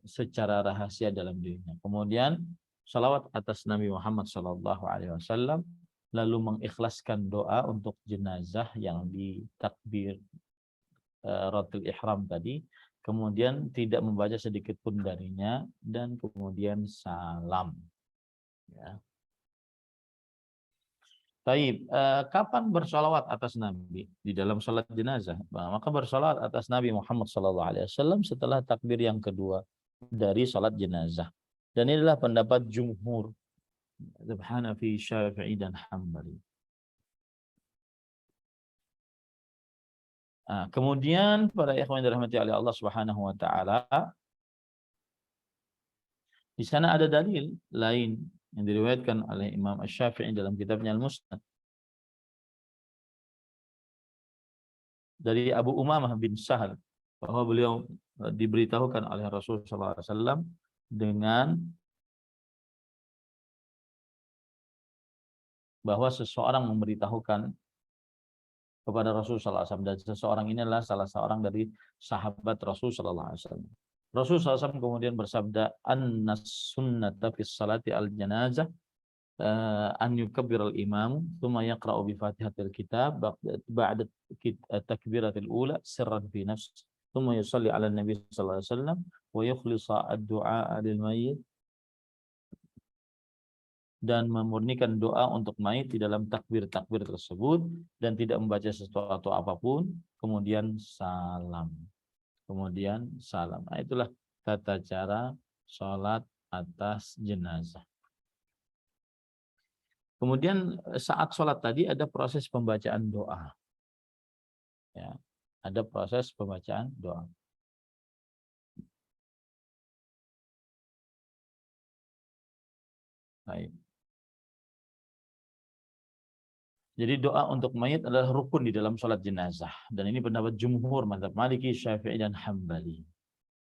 secara rahasia dalam dirinya. Kemudian salawat atas Nabi Muhammad SAW, lalu mengikhlaskan doa untuk jenazah yang ditakbir Ratul Ihram tadi, kemudian tidak membaca sedikit pun darinya, dan kemudian salam. Ya. Taib, kapan bersolawat atas Nabi di dalam salat jenazah? Maka bersolawat atas Nabi Muhammad SAW setelah takbir yang kedua dari salat jenazah. Dan inilah pendapat jumhur Hanafi, Syafi'i, dan Hambali. Kemudian para ikhwan yang dirahmati oleh Allah Subhanahu wa taala, di sana ada dalil lain yang diriwayatkan oleh Imam Asy-Syafi'i dalam kitabnya Al-Musnad dari Abu Umamah bin Sahal, bahwa beliau diberitahukan oleh Rasulullah SAW dengan bahwa seseorang memberitahukan kepada Rasulullah SAW, dan seseorang ini adalah salah seorang dari sahabat Rasulullah SAW. Rasulullah SAW kemudian bersabda, annas sunnata fis salati al janazah an yukabbir al-imam thumma yaqra'u bi Fatihatil kitab ba'da takbiratil ula sirran fi nafsi thumma yusalli 'ala nabi sallallahu alaihi wasallam wa yukhlisa ad-du'a lil mayyit, dan memurnikan doa untuk mayit di dalam takbir-takbir tersebut dan tidak membaca sesuatu apapun, kemudian salam. Nah, itulah tata cara sholat atas jenazah. Kemudian saat sholat tadi ada proses pembacaan doa. Ya, ada proses pembacaan doa. Baik. Jadi doa untuk mayit adalah rukun di dalam sholat jenazah. Dan ini pendapat jumhur mazhab Maliki, Syafi'i, dan Hambali.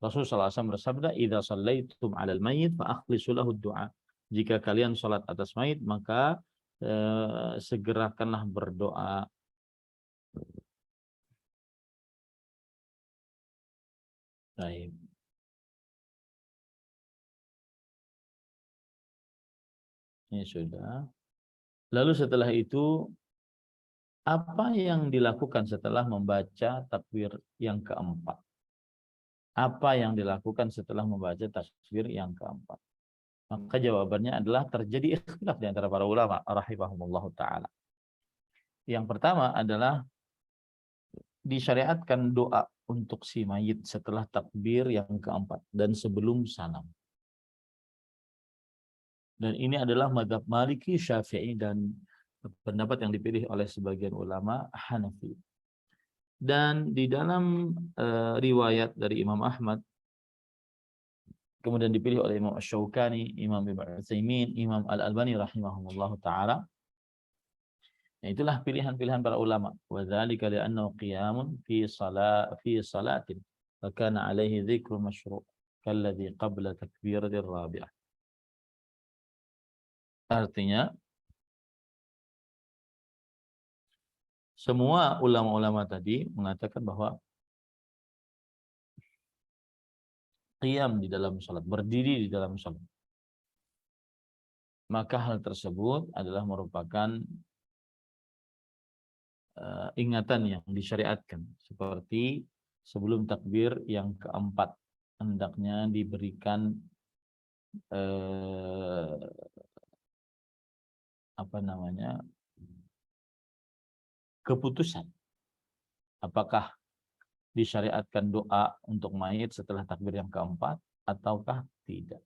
Rasulullah SAW bersabda, "Idza shallaitum 'alal mayyit fa akhlisu lahu du'a." Jika kalian sholat atas mayit, maka segerakanlah berdoa. Baik. Ini sudah. Lalu setelah itu, apa yang dilakukan setelah membaca takbir yang keempat? Apa yang dilakukan setelah membaca takbir yang keempat? Maka jawabannya adalah terjadi ikhtilaf di antara para ulama rahimahumullah ta'ala. Yang pertama adalah disyariatkan doa untuk si mayit setelah takbir yang keempat dan sebelum salam. Dan ini adalah mazhab Maliki, Syafi'i, dan pendapat yang dipilih oleh sebagian ulama Hanafi. Dan di dalam riwayat dari Imam Ahmad, kemudian dipilih oleh Imam Asy-Syaukani, Imam Ibnu Utsaimin, Imam Al-Albani rahimahumullah ta'ala. Nah, itulah pilihan-pilihan para ulama. Wa dzalika li'annahu qiyamun fi salatin fa kana 'alaihi dzikru masyru' kalladzi qabla takbiratir rabi'ah. Artinya semua ulama-ulama tadi mengatakan bahwa qiyam di dalam salat, berdiri di dalam salat, maka hal tersebut adalah merupakan ingatan yang disyariatkan, seperti sebelum takbir yang keempat hendaknya diberikan keputusan apakah disyariatkan doa untuk mayit setelah takbir yang keempat ataukah tidak.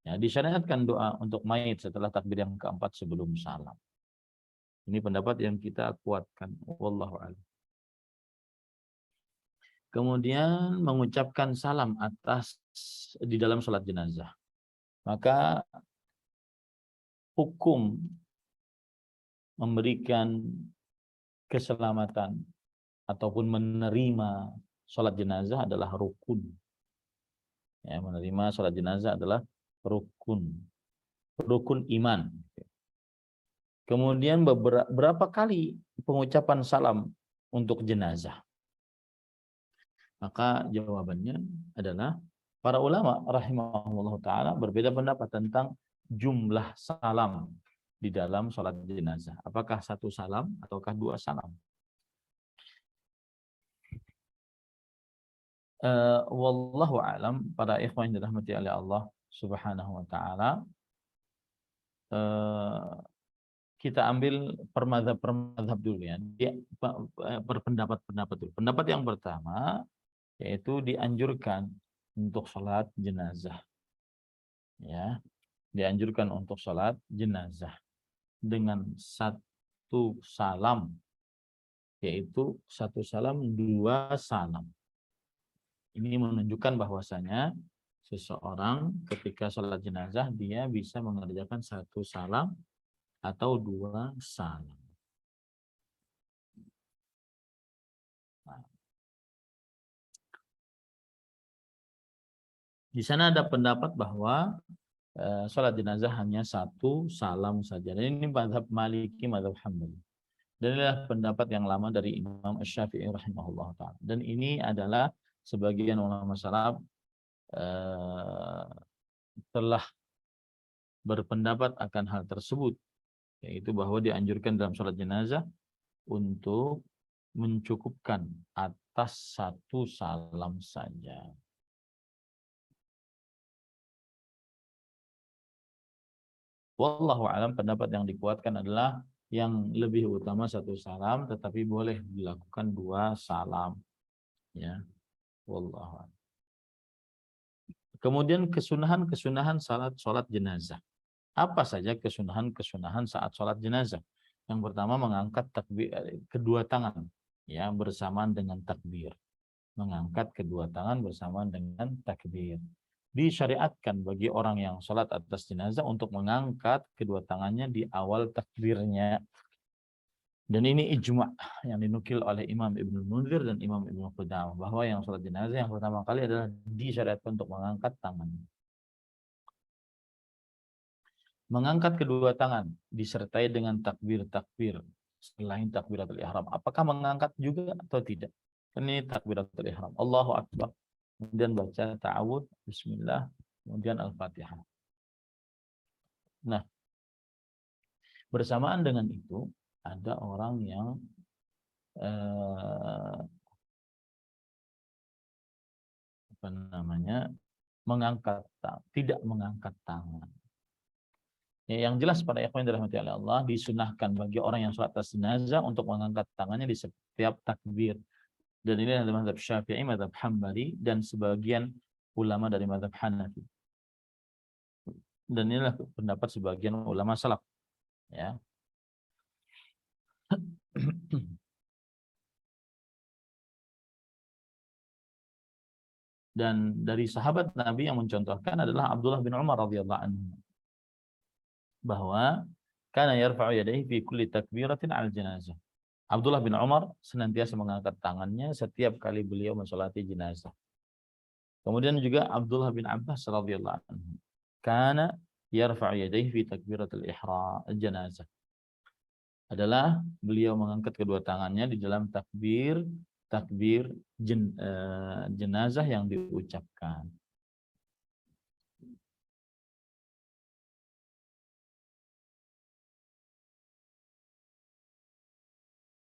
Ya, disyariatkan doa untuk mayit setelah takbir yang keempat sebelum salam. Ini pendapat yang kita kuatkan. Wallahu a'lam. Kemudian mengucapkan salam atas di dalam sholat jenazah. Maka hukum memberikan keselamatan ataupun menerima sholat jenazah adalah rukun. Ya, menerima sholat jenazah adalah rukun iman. Kemudian berapa kali pengucapan salam untuk jenazah? Maka jawabannya adalah para ulama rahimahullah ta'ala berbeda pendapat tentang jumlah salam di dalam sholat jenazah. Apakah satu salam ataukah dua salam? Wallahu a'lam, para ikhwan yang dirahmati oleh Allah subhanahu wa ta'ala, kita ambil permadhab dulu ya. Berpendapat-pendapat dulu. Pendapat yang pertama yaitu dianjurkan untuk sholat jenazah. Ya, dianjurkan untuk sholat jenazah dengan satu salam, yaitu satu salam dua salam. Ini menunjukkan bahwasanya seseorang ketika sholat jenazah dia bisa mengerjakan satu salam atau dua salam. Di sana ada pendapat bahwa sholat jenazah hanya satu salam saja. Dan ini mazhab Maliki, mazhab Hambali. Dan inilah pendapat yang lama dari Imam Asy-Syafi'i rahimahullah ta'ala. Dan ini adalah sebagian ulama salaf telah berpendapat akan hal tersebut, yaitu bahwa dianjurkan dalam sholat jenazah untuk mencukupkan atas satu salam saja. Wallahu alam, pendapat yang dikuatkan adalah yang lebih utama satu salam, tetapi boleh dilakukan dua salam. Ya, wallahu alam. Kemudian kesunahan sholat jenazah. Apa saja kesunahan saat sholat jenazah? Yang pertama, mengangkat takbir, kedua tangan, ya, bersamaan dengan takbir. Mengangkat kedua tangan bersamaan dengan takbir. Disyariatkan bagi orang yang sholat atas jenazah untuk mengangkat kedua tangannya di awal takbirnya. Dan ini ijma' yang dinukil oleh Imam Ibnu Munzir dan Imam Ibnu Qudamah, bahwa yang sholat jenazah yang pertama kali adalah disyariatkan untuk mengangkat tangan. Mengangkat kedua tangan disertai dengan takbir-takbir selain takbiratul ihram. Apakah mengangkat juga atau tidak? Ini takbiratul ihram. Allahu Akbar. Kemudian baca ta'awud, bismillah, kemudian al-fatihah. Nah, bersamaan dengan itu ada orang yang tidak mengangkat tangan. Ya, yang jelas pada ikhwan dirahmati oleh Allah, disunahkan bagi orang yang sholat atas jenazah untuk mengangkat tangannya di setiap takbir. Dan ini adalah mazhab Syafi'i, mazhab Hambali, dan sebagian ulama dari mazhab Hanafi. Dan inilah pendapat sebagian ulama salaf. Ya. Dan dari sahabat Nabi yang mencontohkan adalah Abdullah bin Umar radhiyallahu anhu, bahwa kana yarfa'u yadayhi fi kulli takbiratin 'al janazah. Abdullah bin Umar senantiasa mengangkat tangannya setiap kali beliau mensolati jenazah. Kemudian juga Abdullah bin Abbas radhiyallahu anhu, kana yarfa'u yadayhi fi takbiratul ihram janazah. Adalah beliau mengangkat kedua tangannya di dalam takbir jenazah yang diucapkan.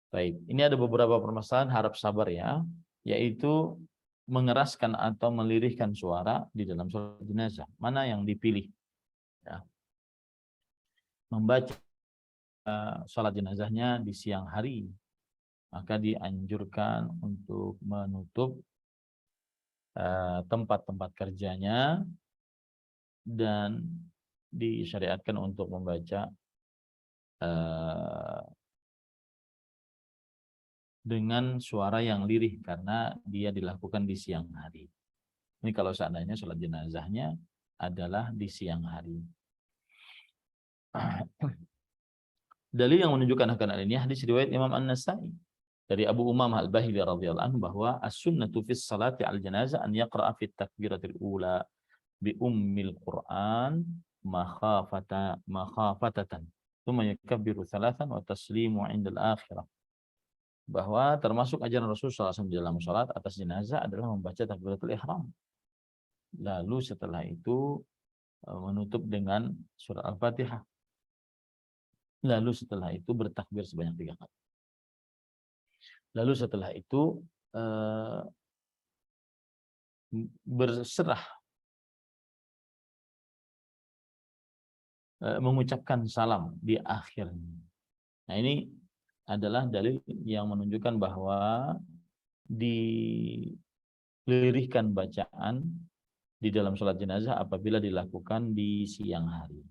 Baik, ini ada beberapa permasalahan, harap sabar ya, yaitu mengeraskan atau melirihkan suara di dalam sholat jenazah. Mana yang dipilih? Ya. Membaca sholat jenazahnya di siang hari, maka dianjurkan untuk menutup tempat-tempat kerjanya dan disyariatkan untuk membaca dengan suara yang lirih karena dia dilakukan di siang hari. Ini kalau seandainya sholat jenazahnya adalah di siang hari. Dalil yang menunjukkan akan hal ini hadis riwayat Imam An-Nasa'i dari Abu Umamah Al-Bahili radhiyallahu anhu, bahwa as-sunnatu fis salati al-janazah an yaqra'a fit takbiratil ula bi ummil Qur'an makhafatatan thumma yakabbiru thalathan wa taslimu 'inda al-akhirah. Bahwa termasuk ajaran Rasulullah SAW dalam salat atas jenazah adalah membaca takbiratul ihram. Lalu setelah itu menutup dengan surah Al-Fatihah. Lalu setelah itu bertakbir sebanyak 3 kali. Lalu setelah itu berserah, mengucapkan salam di akhirnya. Nah, ini adalah dalil yang menunjukkan bahwa dilirihkan bacaan di dalam sholat jenazah apabila dilakukan di siang hari.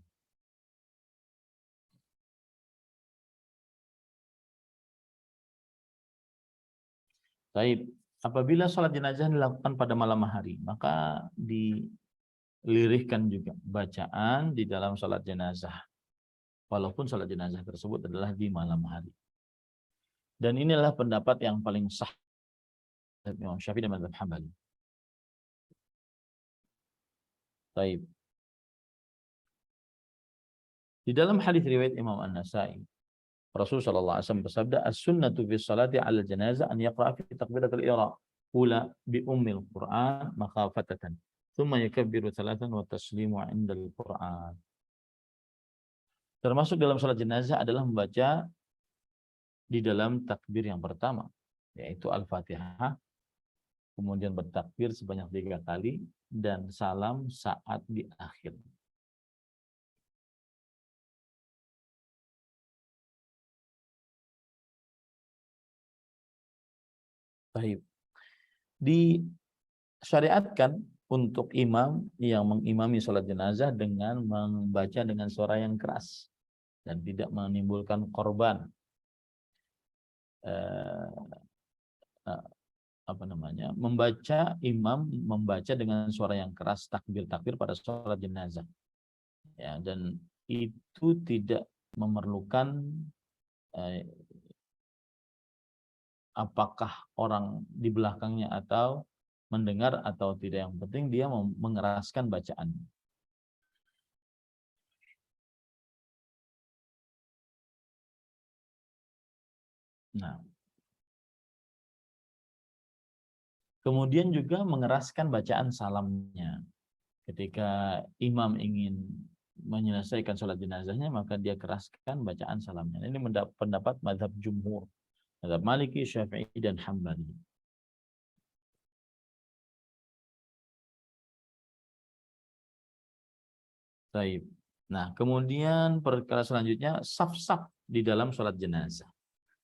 Baik, apabila sholat jenazah dilakukan pada malam hari, maka dilirihkan juga bacaan di dalam sholat jenazah, walaupun sholat jenazah tersebut adalah di malam hari. Dan inilah pendapat yang paling sah dari Imam Syafi'i dan mazhab Hambali. Baik. Di dalam hadis riwayat Imam An-Nasa'i, Rasulullah sallallahu alaihi wasallam bersabda, "As-sunnatu fi sholati 'ala al-janazah an yaqra'a fi takbiratul ihram ula bi ummil Qur'an makhafatatan, thumma yakabbiru thalathan wa taslimu 'inda al-Qur'an." Termasuk dalam sholat jenazah adalah membaca di dalam takbir yang pertama, yaitu Al-Fatihah, kemudian bertakbir sebanyak 3 kali, dan salam saat di akhir. Baik. Disyariatkan untuk imam yang mengimami sholat jenazah dengan membaca dengan suara yang keras dan tidak menimbulkan korban. Eh, eh, apa namanya? Imam membaca dengan suara yang keras takbir-takbir pada sholat jenazah. Ya, dan itu tidak memerlukan eh, apakah orang di belakangnya atau mendengar atau tidak, yang penting dia mengeraskan bacaan. Nah, kemudian juga mengeraskan bacaan salamnya. Ketika imam ingin menyelesaikan sholat jenazahnya, maka dia keraskan bacaan salamnya. Ini pendapat mazhab jumhur, mazhab Maliki, Syafi'i, dan Hambali. Baik. Nah, kemudian perkara selanjutnya, saf-saf di dalam sholat jenazah.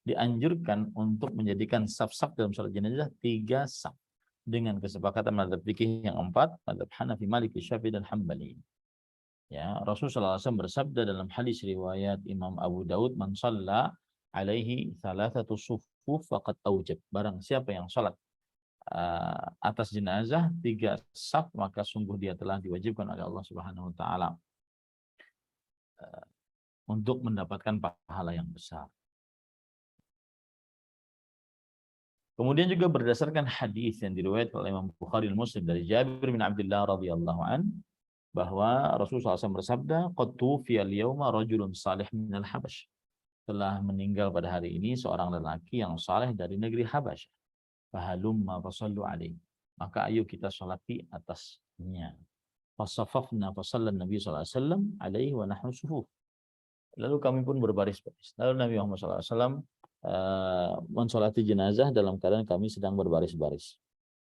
Dianjurkan untuk menjadikan saf-saf dalam sholat jenazah 3 saf. Dengan kesepakatan mazhab fikih yang 4, mazhab Hanafi, Maliki, Syafi'i, dan Hambali. Ya, Rasulullah SAW bersabda dalam hadis riwayat Imam Abu Daud, "Man shalla alaihi thalathatu suffuf faqad aujab." Barang siapa yang sholat atas jenazah 3 saf, maka sungguh dia telah diwajibkan oleh Allah Subhanahu wa taala untuk mendapatkan pahala yang besar. Kemudian juga berdasarkan hadis yang diriwayatkan oleh Imam Bukhari dan Muslim dari Jabir bin Abdullah radhiyallahu an, bahwa Rasulullah SAW bersabda, "Qad tuwfiya al-yawma rajulun salih minal Habash." Telah meninggal pada hari ini seorang lelaki yang saleh dari negeri Habasyah. Fahalumma fasallu alaihi. Maka ayo kita salati atasnya. Fasafafna fasallan Nabi sallallahu alaihi wasallam alaihi wa nahnu sufuf. Lalu kami pun berbaris-baris. Lalu Nabi Muhammad SAW mensolati jenazah dalam keadaan kami sedang berbaris-baris.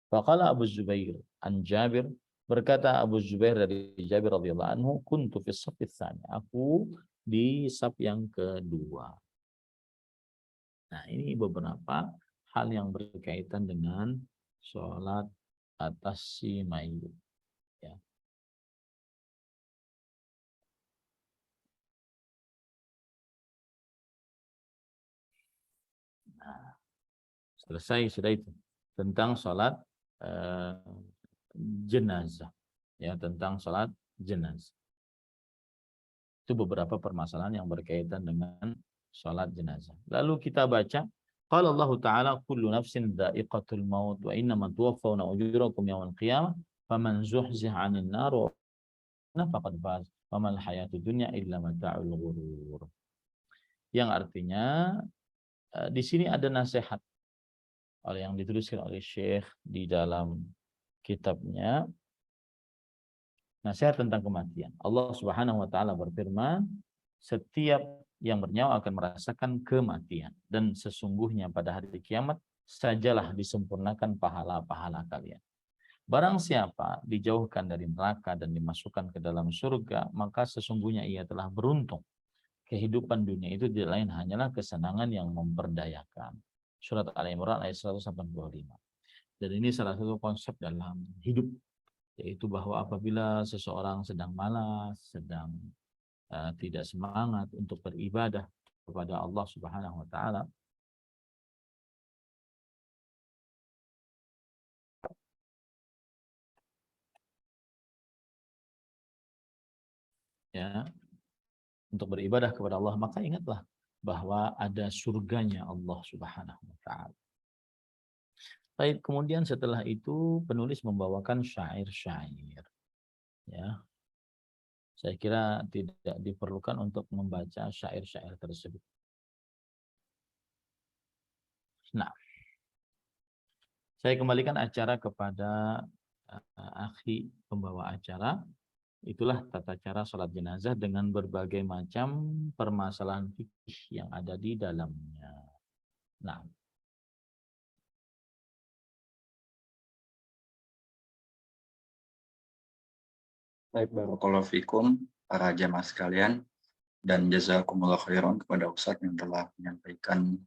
Faqala Abu Zubair an Jabir, berkata Abu Zubair dari Jabir radhiyallahu anhu, kuntu fis saffis tsani. Aku di saf yang kedua. Nah, ini beberapa hal yang berkaitan dengan sholat atas si mayit. Ya. Nah, selesai sudah itu tentang sholat eh, jenazah. Ya, tentang sholat jenazah. Itu beberapa permasalahan yang berkaitan dengan sholat jenazah. Lalu kita baca, qala Allah Ta'ala, kullu nafsin dha'iqatul maut wa innama tuwaffawna ujurakum yawmal qiyamah faman zuhziha 'anil nar wa faqad faz wa mal hayatud dunya illa mata'ul ghurur. Yang artinya di sini ada nasihat oleh yang dituliskan oleh Syekh di dalam kitabnya, nasihat tentang kematian. Allah Subhanahu wa taala berfirman, setiap yang bernyawa akan merasakan kematian, dan sesungguhnya pada hari kiamat sajalah disempurnakan pahala-pahala kalian. Barang siapa dijauhkan dari neraka dan dimasukkan ke dalam surga, maka sesungguhnya ia telah beruntung. Kehidupan dunia itu tidak lain hanyalah kesenangan yang memperdayakan. Surat Al-Imran ayat 185. Dan ini salah satu konsep dalam hidup, yaitu bahwa apabila seseorang sedang malas, sedang tidak semangat untuk beribadah kepada Allah Subhanahu wa taala, ya, untuk beribadah kepada Allah, maka ingatlah bahwa ada surganya Allah Subhanahu wa taala. Baik, kemudian setelah itu penulis membawakan syair-syair. Ya, saya kira tidak diperlukan untuk membaca syair-syair tersebut. Nah, saya kembalikan acara kepada akhi pembawa acara. Itulah tata cara sholat jenazah dengan berbagai macam permasalahan fikih yang ada di dalamnya. Nah, Baik, barakallahu fikum para jamaah sekalian, dan jazakumullah khairan kepada Ustadz yang telah menyampaikan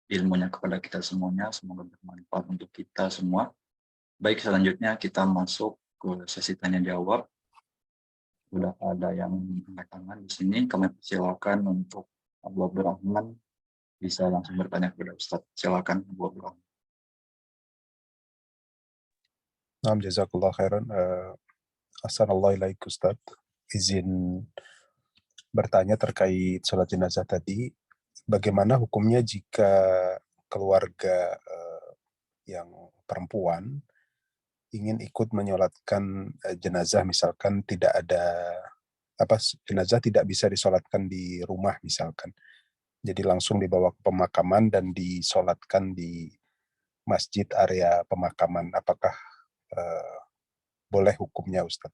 ilmunya kepada kita semuanya. Semoga bermanfaat untuk kita semua. Baik, selanjutnya kita masuk ke sesi tanya jawab. Sudah ada yang angkat tangan di sini. Kami silakan untuk Abu Abdurrahman bisa langsung bertanya kepada Ustadz. Silakan Abu Abdurrahman. Naam, jazakallah khairan. Assalamualaikum ilaik Ustaz. Izin bertanya terkait sholat jenazah tadi. Bagaimana hukumnya jika keluarga yang perempuan ingin ikut menyolatkan jenazah, misalkan tidak ada jenazah tidak bisa disolatkan di rumah misalkan. Jadi langsung dibawa ke pemakaman dan disolatkan di masjid area pemakaman. Apakah boleh hukumnya, Ustaz?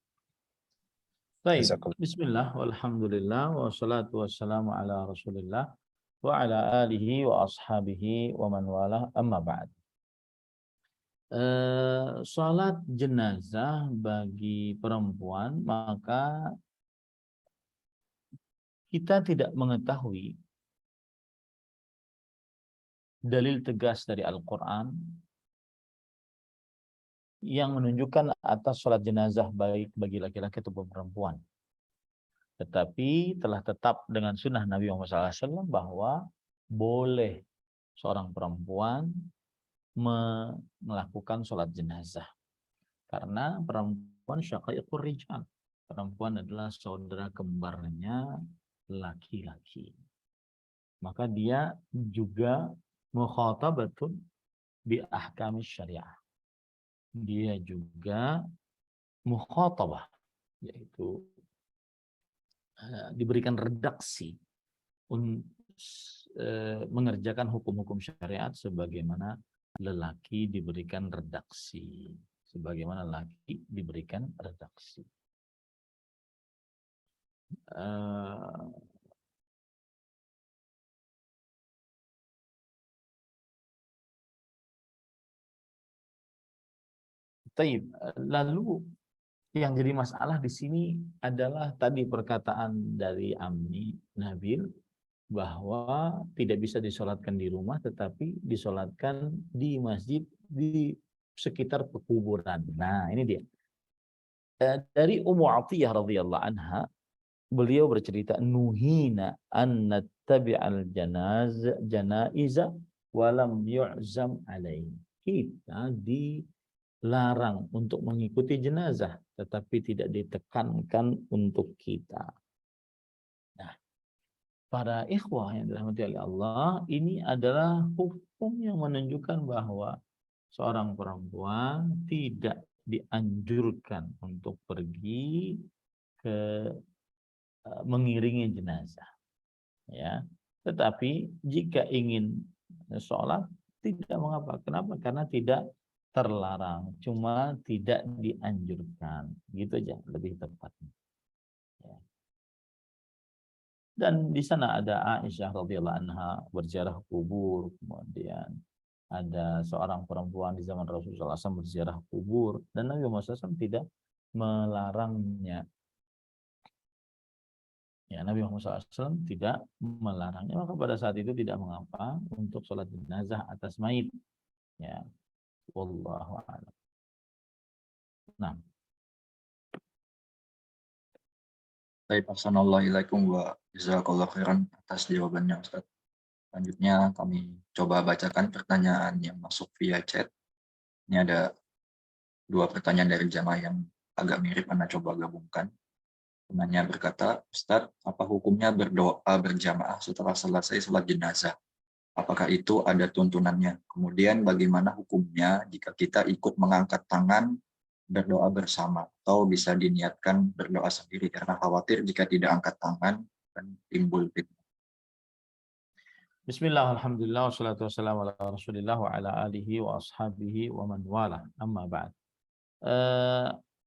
baik. Bismillah, walhamdulillah, wassalatu wassalamu ala rasulillah, wa ala alihi wa ashabihi wa man walah, amma ba'd. Salat jenazah bagi perempuan, maka kita tidak mengetahui dalil tegas dari Al-Quran yang menunjukkan atas salat jenazah baik bagi laki-laki ataupun perempuan. Tetapi telah tetap dengan sunnah Nabi Muhammad SAW bahwa boleh seorang perempuan melakukan sholat jenazah. Karena perempuan syaqaiqur rijal. Perempuan adalah saudara kembarnya laki-laki. Maka dia juga mukhatabatun bi ahkami syariah. Dia juga mukhatabah, yaitu diberikan redaksi mengerjakan hukum-hukum syariat sebagaimana lelaki diberikan redaksi. Sebagaimana laki diberikan redaksi. Lalu yang jadi masalah di sini adalah tadi perkataan dari Amni Nabil bahwa tidak bisa disolatkan di rumah tetapi disolatkan di masjid di sekitar pekuburan. Nah, ini dia. Dari Ummu Atiyah radhiyallahu anha, beliau bercerita, nuhina an nattabi'al janaiza walam yu'zam alaih. Kita dilarang untuk mengikuti jenazah tetapi tidak ditekankan untuk kita. Nah, para ikhwah yang dirahmati oleh Allah, ini adalah hukum yang menunjukkan bahwa seorang perempuan tidak dianjurkan untuk pergi ke mengiringi jenazah, ya. Tetapi jika ingin sholat tidak mengapa. Kenapa? Karena tidak terlarang, cuma tidak dianjurkan. Gitu aja lebih tepatnya. Ya. Dan di sana ada Aisyah radhiyallahu anha berziarah kubur, kemudian ada seorang perempuan di zaman Rasulullah SAW berziarah kubur, dan Nabi Muhammad SAW tidak melarangnya. Ya, Nabi Muhammad SAW tidak melarangnya, maka pada saat itu tidak mengapa untuk sholat jenazah atas mayit. Ya, wallahu a'lam. Nah, Baik, assalamualaikum wa jazakallahu khairan atas jawabannya, Ustaz. Selanjutnya kami coba bacakan pertanyaan yang masuk via chat. Ini ada 2 pertanyaan dari jamaah yang agak mirip, Anda coba gabungkan. Penanya berkata, Ustadz, apa hukumnya berdoa berjamaah setelah selesai sholat jenazah? Apakah itu ada tuntunannya? Kemudian bagaimana hukumnya jika kita ikut mengangkat tangan berdoa bersama, atau bisa diniatkan berdoa sendiri karena khawatir jika tidak angkat tangan dan timbul fitnah? bismillah, alhamdulillah, wassalatu wassalamu ala rasulillah wa ala alihi wa ashabihi wa man wala, amma ba'd.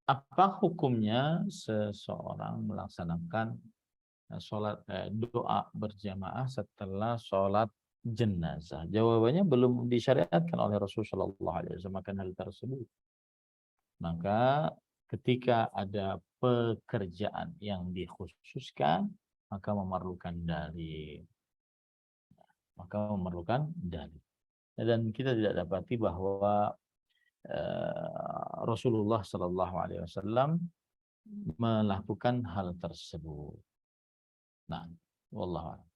apa hukumnya seseorang melaksanakan doa berjamaah setelah sholat jenazah? Jawabannya belum disyariatkan oleh Rasulullah SAW akan hal tersebut. Maka ketika ada pekerjaan yang dikhususkan, maka memerlukan dalil. Dan kita tidak dapati bahwa Rasulullah SAW melakukan hal tersebut. Nah, wallahu a'lam.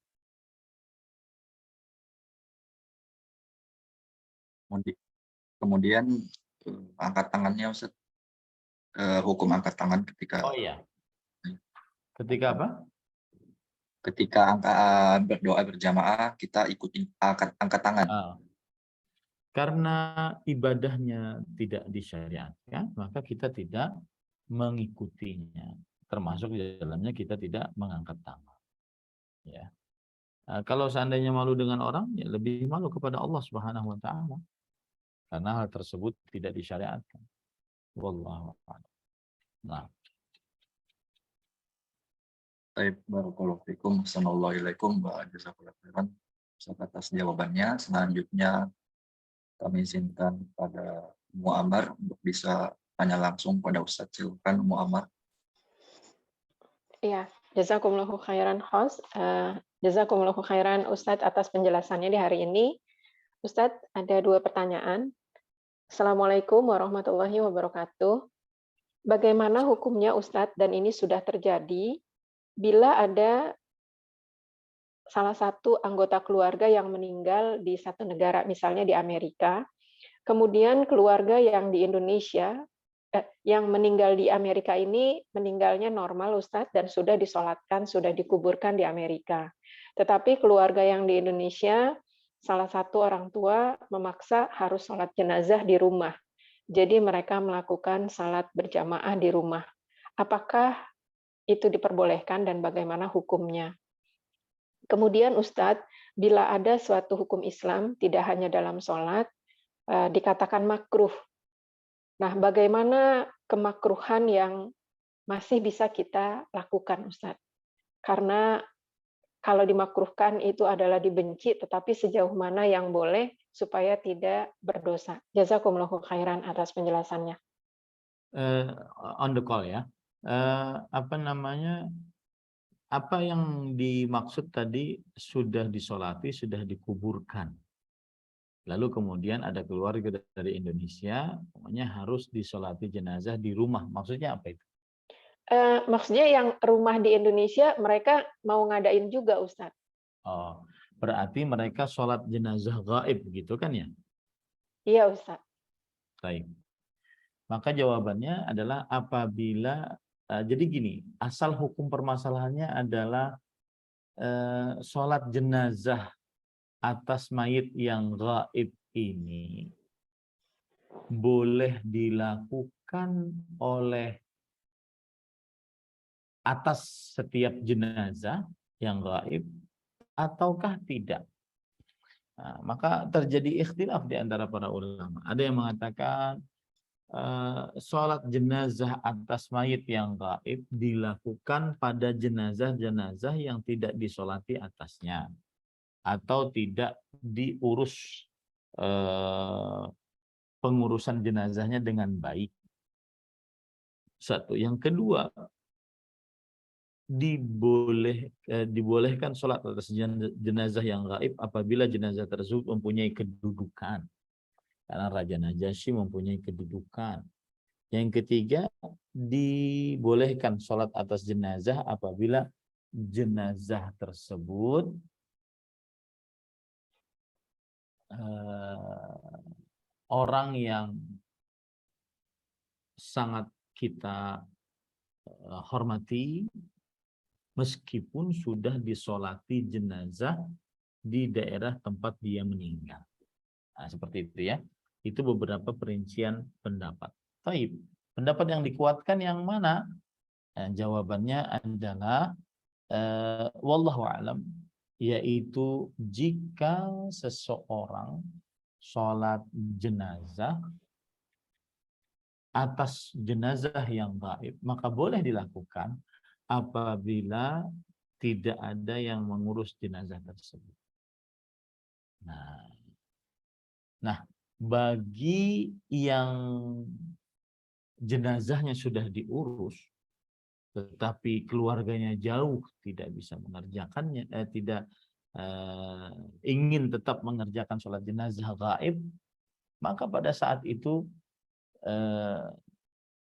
Kemudian angkat tangannya Ustaz. Hukum angkat tangan ketika Oh iya. Ketika apa? Ketika berdoa berjamaah kita ikutin angkat tangan. Karena ibadahnya tidak disyariatkan, maka kita tidak mengikutinya. Termasuk di dalamnya kita tidak mengangkat tangan. Ya. Kalau seandainya malu dengan orang, ya lebih malu kepada Allah Subhanahu wa taala. Karena hal tersebut tidak disyariatkan. Wallahu a'lam. Nah. Baik, barakallahu fikum. Assalamualaikum warahmatullahi wabarakatuh. Atas jawabannya, selanjutnya kami izinkan pada Muammar untuk bisa tanya langsung pada Ustadz. Silakan Muammar. Iya, jazakumullahu khairan host. Jazakumullahu khairan Ustadz atas penjelasannya di hari ini. Ustadz, ada 2 pertanyaan. Assalamualaikum warahmatullahi wabarakatuh. Bagaimana hukumnya Ustadz, dan ini sudah terjadi, bila ada salah satu anggota keluarga yang meninggal di satu negara, misalnya di Amerika, kemudian keluarga yang di Indonesia, yang meninggal di Amerika ini meninggalnya normal Ustadz, dan sudah disolatkan, sudah dikuburkan di Amerika. Tetapi keluarga yang di Indonesia, salah satu orang tua memaksa harus sholat jenazah di rumah. Jadi mereka melakukan salat berjamaah di rumah. Apakah itu diperbolehkan dan bagaimana hukumnya? Kemudian Ustadz, bila ada suatu hukum Islam, tidak hanya dalam sholat, dikatakan makruh. Nah, bagaimana kemakruhan yang masih bisa kita lakukan, Ustadz? Karena kalau dimakruhkan itu adalah dibenci, tetapi sejauh mana yang boleh supaya tidak berdosa. Jazakumullahu khairan atas penjelasannya. On the call ya. Apa yang dimaksud tadi sudah disolati, sudah dikuburkan. Lalu kemudian ada keluarga dari Indonesia, pokoknya harus disolati jenazah di rumah. Maksudnya apa itu? Maksudnya yang rumah di Indonesia mereka mau ngadain juga, Ustadz. Oh, berarti mereka sholat jenazah gaib gitu kan ya? Iya, Ustadz. Baik. Maka jawabannya adalah apabila jadi gini, asal hukum permasalahannya adalah sholat jenazah atas mayit yang gaib ini boleh dilakukan oleh atas setiap jenazah yang gaib ataukah tidak. Nah, maka terjadi ikhtilaf di antara para ulama. Ada yang mengatakan sholat jenazah atas mayit yang gaib dilakukan pada jenazah-jenazah yang tidak disolati atasnya atau tidak diurus pengurusan jenazahnya dengan baik. Satu. Yang kedua, dibolehkan sholat atas jenazah yang gaib apabila jenazah tersebut mempunyai kedudukan. Karena Raja Najasyi mempunyai kedudukan. Yang ketiga, dibolehkan sholat atas jenazah apabila jenazah tersebut orang yang sangat kita hormati, meskipun sudah disolati jenazah di daerah tempat dia meninggal. Nah, seperti itu ya. Itu beberapa perincian pendapat. Baik, pendapat yang dikuatkan yang mana? Jawabannya adalah wallahu a'lam, yaitu jika seseorang sholat jenazah atas jenazah yang gaib, maka boleh dilakukan apabila tidak ada yang mengurus jenazah tersebut. Nah, bagi yang jenazahnya sudah diurus, tetapi keluarganya jauh tidak bisa mengerjakannya, tidak ingin tetap mengerjakan sholat jenazah gaib, maka pada saat itu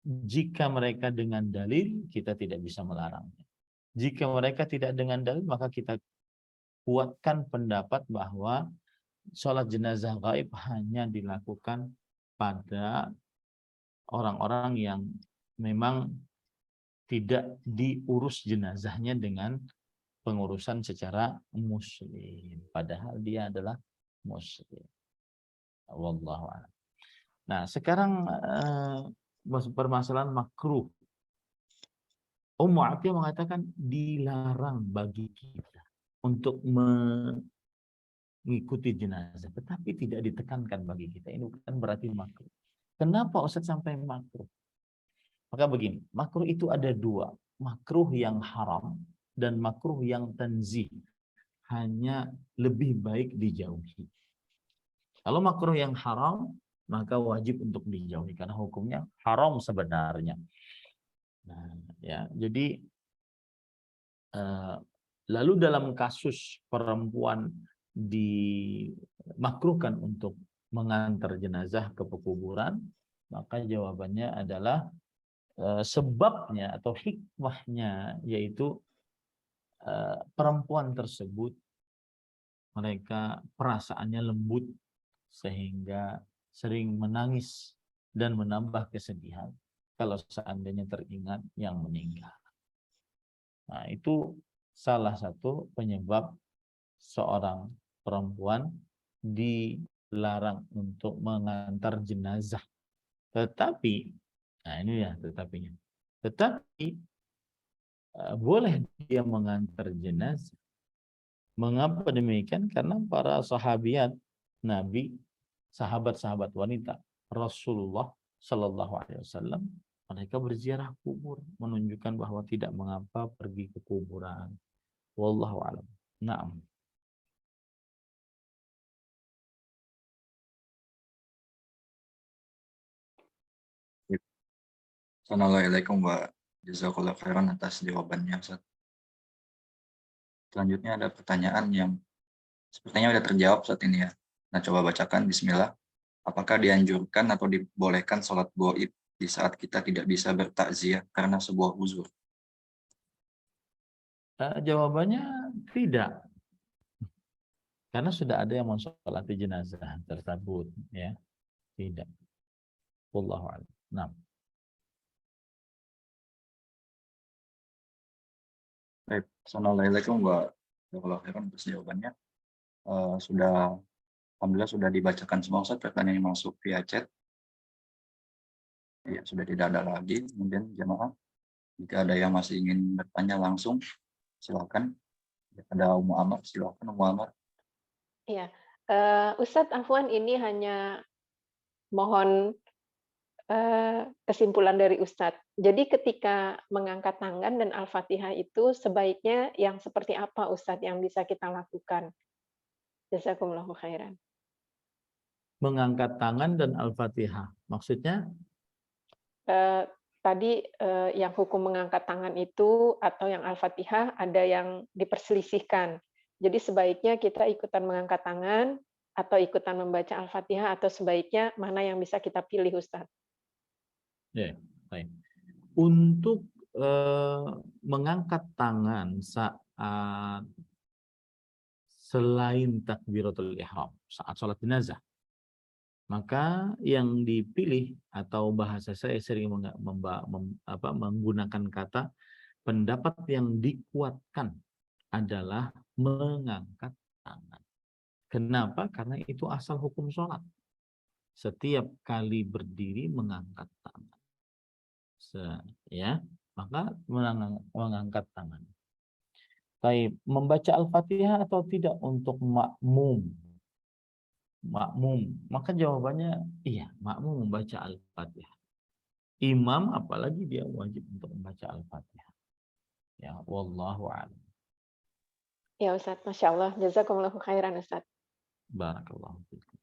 jika mereka dengan dalil, kita tidak bisa melarangnya. Jika mereka tidak dengan dalil, maka kita kuatkan pendapat bahwa sholat jenazah gaib hanya dilakukan pada orang-orang yang memang tidak diurus jenazahnya dengan pengurusan secara muslim. Padahal dia adalah muslim. Wallahu a'lam. Nah, sekarang permasalahan makruh. Ummu Atiyah mengatakan dilarang bagi kita untuk mengikuti jenazah, tetapi tidak ditekankan bagi kita. Ini bukan berarti makruh. Kenapa Ustaz sampai makruh? Maka begini, makruh itu ada dua. Makruh yang haram dan makruh yang tanzih. Hanya lebih baik dijauhi. Kalau makruh yang haram, maka wajib untuk dijauhi karena hukumnya haram sebenarnya. Nah, ya, jadi lalu dalam kasus perempuan dimakruhkan untuk mengantar jenazah ke pekuburan, maka jawabannya adalah sebabnya atau hikmahnya yaitu perempuan tersebut mereka perasaannya lembut sehingga sering menangis dan menambah kesedihan kalau seandainya teringat yang meninggal. Nah, itu salah satu penyebab seorang perempuan dilarang untuk mengantar jenazah. Tetapi, nah ini ya tetapinya. Tetapi boleh dia mengantar jenazah. Mengapa demikian? Karena para sahabiat Nabi, sahabat-sahabat wanita Rasulullah Shallallahu Alaihi Wasallam, mereka berziarah kubur, menunjukkan bahwa tidak mengapa pergi ke kuburan. Wallahu a'lam. Naam. Assalamualaikum wa jazakallahu khairan atas jawabannya, Ustaz. Selanjutnya ada pertanyaan yang sepertinya sudah terjawab saat ini ya. Nah, coba bacakan, bismillah. Apakah dianjurkan atau dibolehkan sholat gaib di saat kita tidak bisa bertakziah karena sebuah uzur? Jawabannya tidak. Karena sudah ada yang mensolati jenazah tersebut, ya. Tidak. Wallahu a'lam. Nah. Baik, assalamualaikum warahmatullahi wabarakatuh atas jawabannya. Alhamdulillah sudah dibacakan semua, Ustaz, pertanyaan yang masuk via chat. Ya, sudah tidak ada lagi. Kemudian jemaah, jika ada yang masih ingin bertanya langsung, silakan. Ada Ummu Amar, silakan Ummu Amar. Iya, Ustadz Afwan, ini hanya mohon kesimpulan dari Ustadz. Jadi ketika mengangkat tangan dan Al-Fatihah itu sebaiknya yang seperti apa Ustadz yang bisa kita lakukan? Jazakumullahu khairan. Mengangkat tangan dan Al-Fatihah. Maksudnya? Tadi yang hukum mengangkat tangan itu atau yang Al-Fatihah ada yang diperselisihkan. Jadi sebaiknya kita ikutan mengangkat tangan atau ikutan membaca Al-Fatihah atau sebaiknya mana yang bisa kita pilih, Ustadz? Ya, baik. Untuk mengangkat tangan saat selain takbiratul ihram, saat sholat jenazah, maka yang dipilih atau bahasa saya sering menggunakan kata pendapat yang dikuatkan adalah mengangkat tangan. Kenapa? Karena itu asal hukum sholat. Setiap kali berdiri mengangkat tangan. Ya, maka mengangkat tangan. Baik, membaca Al-Fatihah atau tidak untuk makmum? Makmum, maka jawabannya iya, makmum membaca Al-Fatihah. imam apalagi dia wajib untuk membaca Al-Fatihah. Ya, wallahu a'lam. Ya Ustaz, Masya Allah. Jazakumullahu khairan Ustaz. Barakallahu fikum.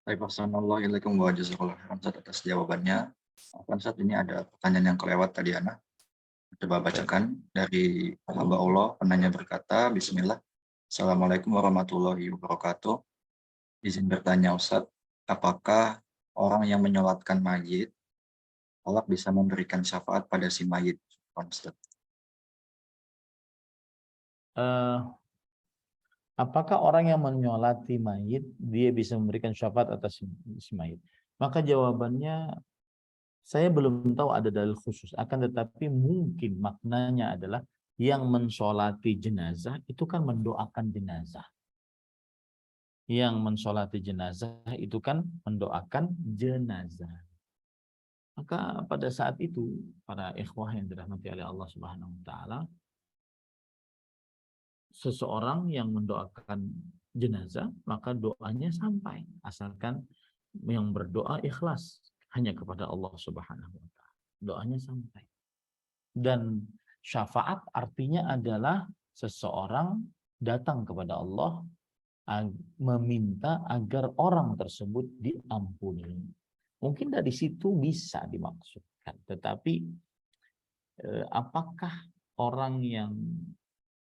Baik, Assalamualaikum warahmatullahi wabarakatuh atas jawabannya. Saat ini ada pertanyaan yang kelewat tadi, Ana. Coba bacakan dari hamba Allah. Penanya berkata, Bismillah. Assalamualaikum warahmatullahi wabarakatuh. Izin bertanya, Ustaz, apakah orang yang menyolatkan mayit, Allah bisa memberikan syafaat pada si mayit? Ustaz. Apakah orang yang menyolati mayit dia bisa memberikan syafaat atas si mayit? Maka jawabannya saya belum tahu ada dalil khusus, akan tetapi mungkin maknanya adalah yang mensolati jenazah itu kan mendoakan jenazah. Yang mensolati jenazah itu kan mendoakan jenazah. Maka pada saat itu para ikhwah yang dirahmati oleh Allah Subhanahu wa taala, seseorang yang mendoakan jenazah, maka doanya sampai, asalkan yang berdoa ikhlas hanya kepada Allah Subhanahu wa taala. Doanya sampai. Dan syafaat artinya adalah seseorang datang kepada Allah meminta agar orang tersebut diampuni. Mungkin dari situ bisa dimaksudkan, tetapi apakah orang yang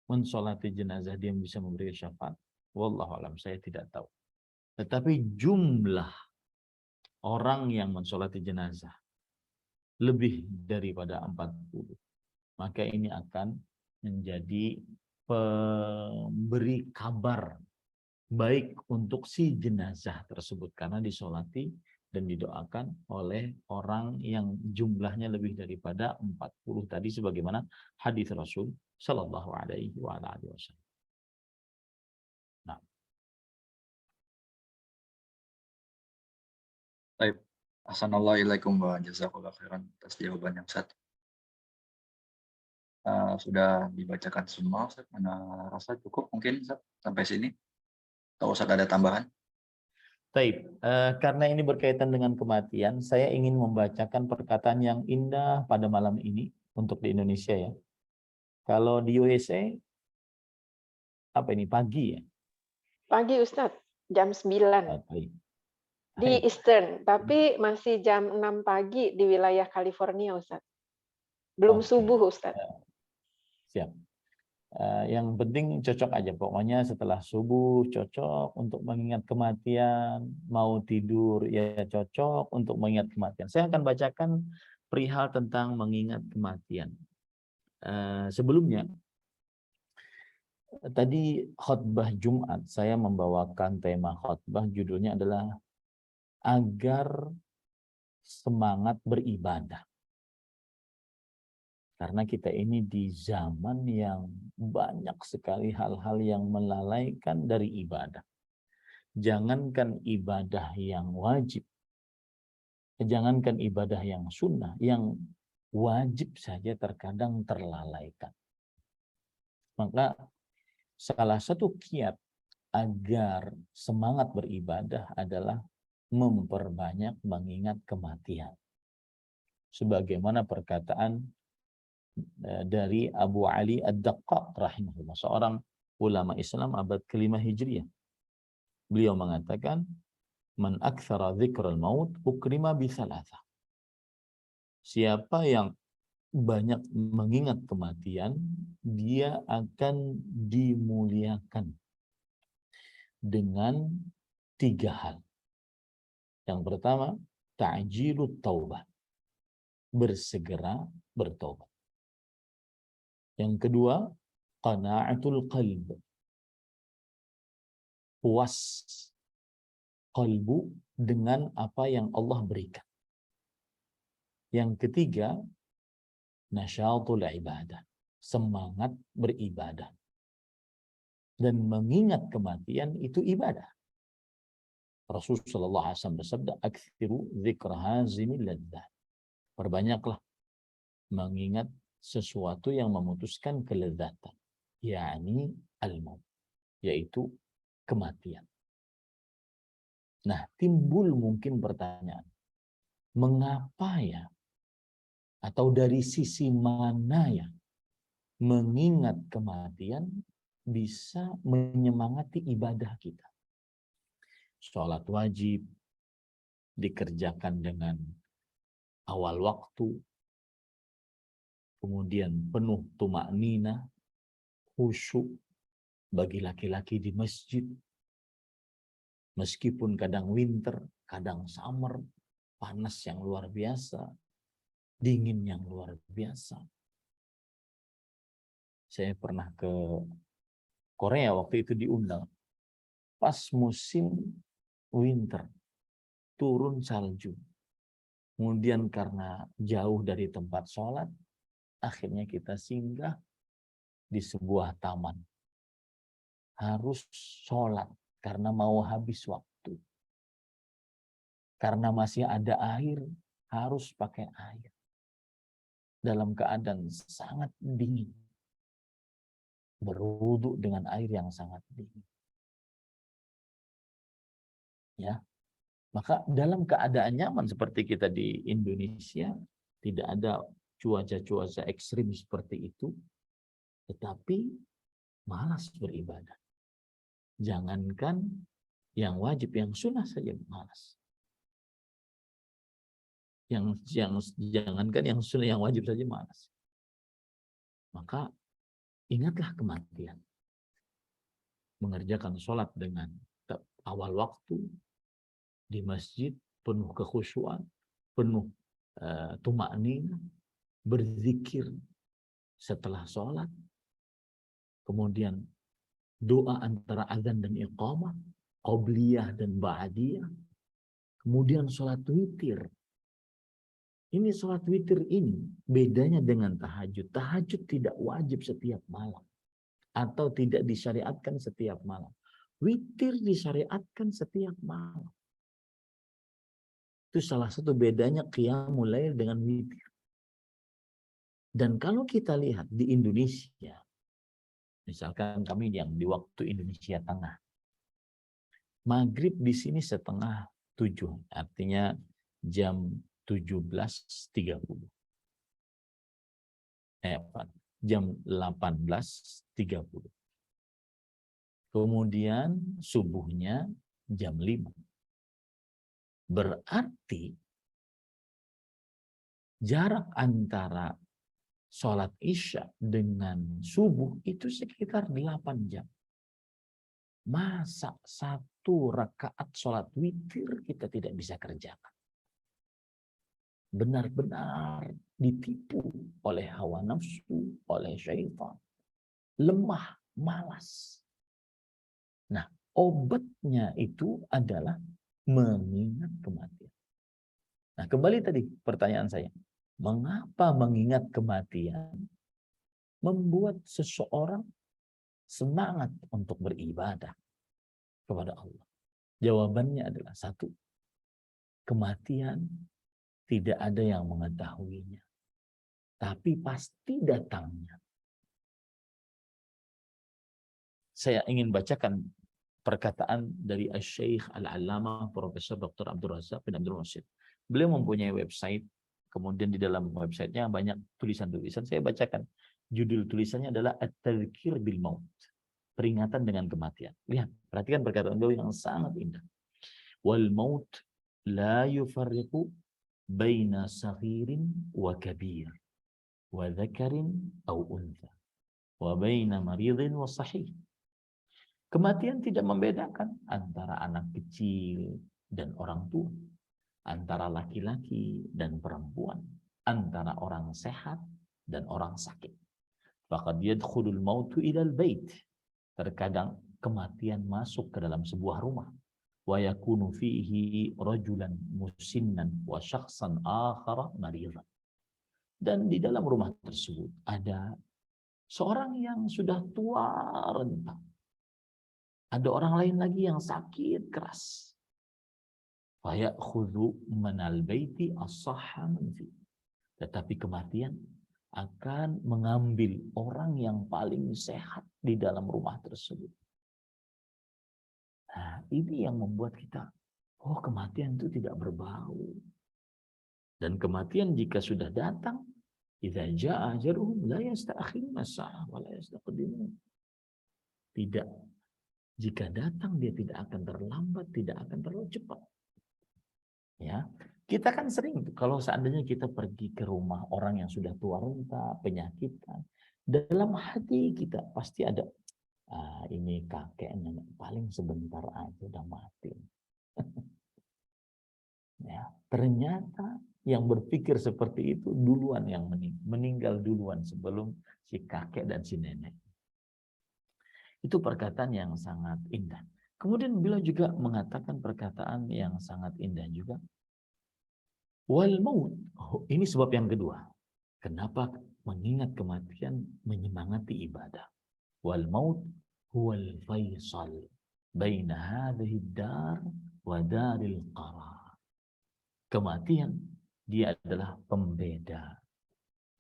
mensolati jenazah dia bisa memberikan syafaat? Wallahu alam, saya tidak tahu. Tetapi jumlah orang yang mensolati jenazah lebih daripada 40, maka ini akan menjadi pemberi kabar baik untuk si jenazah tersebut karena disolati dan didoakan oleh orang yang jumlahnya lebih daripada 40 tadi, sebagaimana hadis Rasul Shallallahu Alaihi Wasallam. Nah, Baik, Assalamualaikum warahmatullahi wabarakatuh atas jawaban yang satu. Sudah dibacakan semua, Ustaz. Mana rasa cukup mungkin, Ustaz, sampai sini? Atau Ustaz ada tambahan? Taib. Karena ini berkaitan dengan kematian, saya ingin membacakan perkataan yang indah pada malam ini untuk di Indonesia ya. Kalau di USA, apa ini, pagi ya? Pagi Ustadz, jam 9 di Eastern, tapi masih jam 6 pagi di wilayah California Ustadz. Belum subuh Ustadz. Siap. Yang penting cocok aja, pokoknya setelah subuh cocok untuk mengingat kematian, mau tidur ya cocok untuk mengingat kematian. Saya akan bacakan perihal tentang mengingat kematian. Sebelumnya, tadi khutbah Jumat saya membawakan tema khutbah, judulnya adalah agar semangat beribadah. Karena kita ini di zaman yang banyak sekali hal-hal yang melalaikan dari ibadah. Jangankan ibadah yang wajib, jangankan ibadah yang sunnah, yang wajib saja terkadang terlalaikan. Maka salah satu kiat agar semangat beribadah adalah memperbanyak mengingat kematian. Sebagaimana perkataan dari Abu Ali Ad-Daqqaq rahimahullah, seorang ulama Islam abad ke-5 Hijriah. Beliau mengatakan, man aktsara dzikral maut ukrima bi tsalatsa. Siapa yang banyak mengingat kematian, dia akan dimuliakan dengan 3 hal. Yang pertama, ta'jilut taubah, bersegera bertobat. Yang kedua, qana'atul qalb, puas qalbu dengan apa yang Allah berikan. Yang ketiga, nasyatul ibadah, semangat beribadah. Dan mengingat kematian itu ibadah. Rasulullah sallallahu alaihi wasallam bersabda, "Aktsiru dzikra hazimil ladzat." Perbanyaklah mengingat sesuatu yang memutuskan kelezatan, yakni al-maut, yaitu kematian. Nah, timbul mungkin pertanyaan, mengapa ya, atau dari sisi mana ya mengingat kematian bisa menyemangati ibadah kita. Sholat wajib dikerjakan dengan awal waktu, kemudian penuh tumaknina, khusyuk bagi laki-laki di masjid, meskipun kadang winter, kadang summer, panas yang luar biasa, dingin yang luar biasa. Saya pernah ke Korea waktu itu diundang. Pas musim winter, turun salju. Kemudian karena jauh dari tempat sholat, akhirnya kita singgah di sebuah taman. Harus sholat karena mau habis waktu. Karena masih ada air, harus pakai air. Dalam keadaan sangat dingin. Berwudu dengan air yang sangat dingin. Ya, maka dalam keadaan nyaman seperti kita di Indonesia, tidak ada cuaca-cuaca ekstrim seperti itu, tetapi malas beribadah. Jangankan yang wajib, yang sunnah saja malas. Jangankan yang sunnah, yang wajib saja malas. Maka ingatlah kematian. Mengerjakan sholat dengan awal waktu, di masjid penuh kekhusyuan, penuh tumaknina, berzikir setelah sholat, kemudian doa antara azan dan iqamah, qobliyah dan ba'diyah, kemudian sholat witir. Ini sholat witir ini bedanya dengan tahajud. Tahajud tidak wajib setiap malam atau tidak disyariatkan setiap malam. Witir disyariatkan setiap malam. Itu salah satu bedanya qiyamul lail dengan witir. Dan kalau kita lihat di Indonesia, misalkan kami yang di waktu Indonesia Tengah, maghrib di sini 6:30, artinya jam 17.30. Jam 18.30. Kemudian subuhnya jam 5. Berarti jarak antara sholat isya dengan subuh itu sekitar 8 jam. Masa 1 rakaat sholat witir kita tidak bisa kerjakan? Benar-benar ditipu oleh hawa nafsu, oleh syaitan. Lemah, malas. Nah, obatnya itu adalah mengingat kematian. Nah, kembali tadi pertanyaan saya. Mengapa mengingat kematian membuat seseorang semangat untuk beribadah kepada Allah? Jawabannya adalah 1. Kematian tidak ada yang mengetahuinya. Tapi pasti datangnya. Saya ingin bacakan perkataan dari Syekh Al-Allamah Profesor Dr. Abdul Razak bin Abdul Muhsin. Beliau mempunyai website, kemudian di dalam websitenya banyak tulisan-tulisan. Saya bacakan. Judul tulisannya adalah At-Tadhkir bil Maut. Peringatan dengan kematian. Lihat, perhatikan perkataan beliau yang sangat indah. Wal maut la yufarriqu baina saghirin wa kabir wa dzakarin aw untha wa baina maridin wa sahih. Kematian tidak membedakan antara anak kecil dan orang tua, antara laki-laki dan perempuan, antara orang sehat dan orang sakit. Faqad yadkhulul mautu ilal bait. Terkadang kematian masuk ke dalam sebuah rumah. Wa yakunu fihi rajulan musinnan wa syakhsan akhara maridan. Dan di dalam rumah tersebut ada seorang yang sudah tua renta. Ada orang lain lagi yang sakit keras. Fayakhudhu manal baiti as-sahha man fi. Tetapi kematian akan mengambil orang yang paling sehat di dalam rumah tersebut. Nah, ini yang membuat kita, oh, kematian itu tidak berbau. Dan kematian jika sudah datang, idza jaa ajaluhum la yasta'khiruna as-sa'ah wa la yastaqdimun. Tidak, jika datang dia tidak akan terlambat, tidak akan terlalu cepat. Ya, kita kan sering kalau seandainya kita pergi ke rumah orang yang sudah tua renta, penyakitan, dalam hati kita pasti ada, ini kakeknya paling sebentar aja udah mati. Ya, ternyata yang berpikir seperti itu duluan yang meninggal duluan sebelum si kakek dan si nenek. Itu perkataan yang sangat indah. Kemudian beliau juga mengatakan perkataan yang sangat indah juga. Wal maut. Ini sebab yang kedua. Kenapa mengingat kematian menyemangati ibadah. Wal maut huwal faisal baina hadhihi dar wa daril qarar. Kematian dia adalah pembeda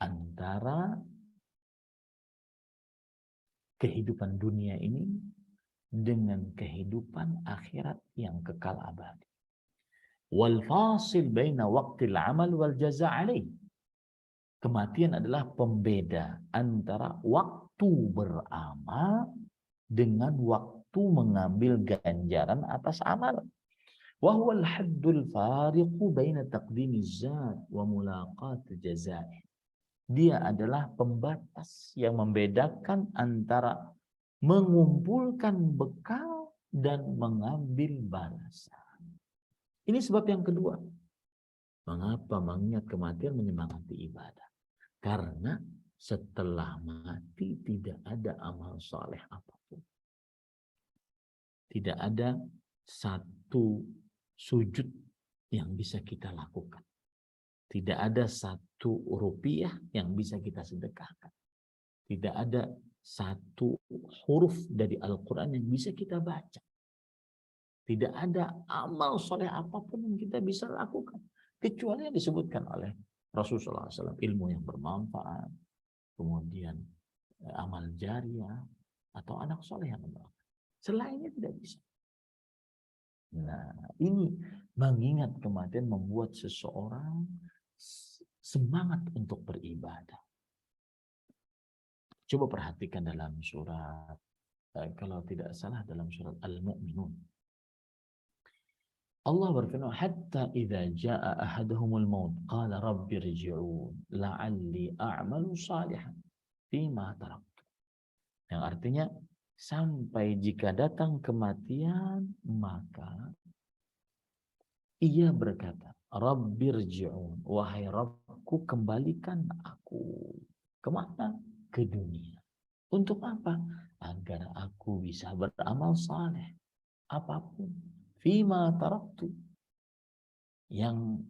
antara kehidupan dunia ini dengan kehidupan akhirat yang kekal abadi. Wal fasil baina waqtil amal wal jaza' alaih. Kematian adalah pembeda antara waktu beramal dengan waktu mengambil ganjaran atas amal. Wa huwal haddul fariqu baina taqdimiz zat wa mulaqat jaza'i. Dia adalah pembatas yang membedakan antara mengumpulkan bekal dan mengambil balasan. Ini sebab yang kedua. Mengapa mengingat kematian menyemangati ibadah? Karena setelah mati tidak ada amal soleh apapun. Tidak ada satu sujud yang bisa kita lakukan. Tidak ada satu rupiah yang bisa kita sedekahkan. Tidak ada satu huruf dari Al-Quran yang bisa kita baca. Tidak ada amal soleh apapun yang kita bisa lakukan. Kecuali yang disebutkan oleh Rasulullah SAW. Ilmu yang bermanfaat. Kemudian amal jariah. Atau anak soleh yang bermanfaat. Selainnya tidak bisa. Nah, ini mengingat kematian membuat seseorang semangat untuk beribadah. Coba perhatikan dalam surat, kalau tidak salah dalam surat Al-Mu'minun. Allah berfirman, hatta idza jaa ahaduhumul maut qala rabbi irji'un la'alli a'malu salihan fima taraktu. Yang artinya sampai jika datang kematian maka ia berkata, Rabbirji'un, wahai Rabbku kembalikan aku. Kemana? Ke dunia. Untuk apa? Agar aku bisa beramal saleh. Apapun. Fima taraktu. Yang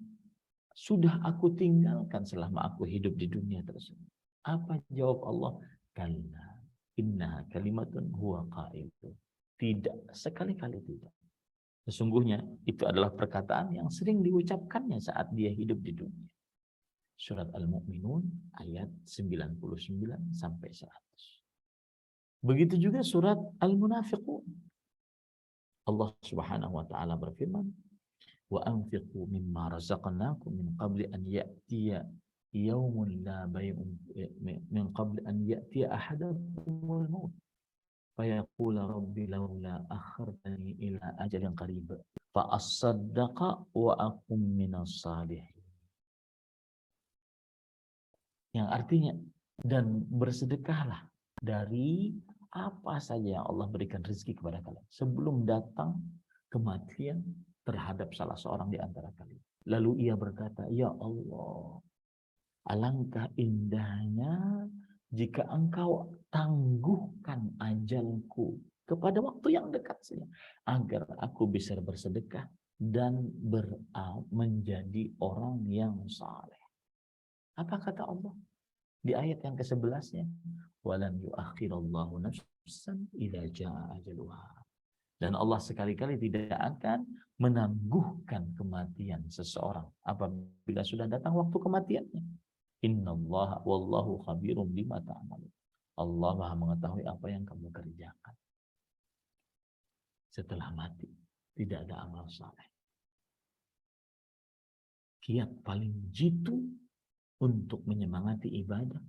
sudah aku tinggalkan selama aku hidup di dunia tersebut. Apa jawab Allah? Kalla innaha kalimatun huwa qailuha. Tidak, sekali-kali tidak. Sesungguhnya itu adalah perkataan yang sering diucapkannya saat dia hidup di dunia. Surat Al-Mu'minun ayat 99 sampai 100. Begitu juga surat Al-Munafiqun. Allah Subhanahu wa taala berfirman, "Wa anfiqu mimma razaqnakum min qabli an ya'tiya yaumun la bay'un min qabli an ya'tiya ahadakumul maut." Fayaqula rabbi laula akhartani ila ajalin qarib fa asaddaqa wa akum minas salihin. Yang artinya, dan bersedekahlah dari apa saja yang Allah berikan rezeki kepada kalian sebelum datang kematian terhadap salah seorang di antara kalian. Lalu ia berkata, ya Allah, alangkah indahnya jika engkau tangguhkan ajalku kepada waktu yang dekat saja, agar aku bisa bersedekah dan menjadi orang yang saleh. Apa kata Allah di ayat yang ke-11-nya? Walan yu'akhirallahu nafsan idza jaa ajaluha. Dan Allah sekali-kali tidak akan menangguhkan kematian seseorang apabila sudah datang waktu kematiannya. Innallaha wallahu khabirum bima ta'malun. Allah Maha mengetahui apa yang kamu kerjakan. Setelah mati tidak ada amal saleh. kiat paling jitu untuk menyemangati ibadah,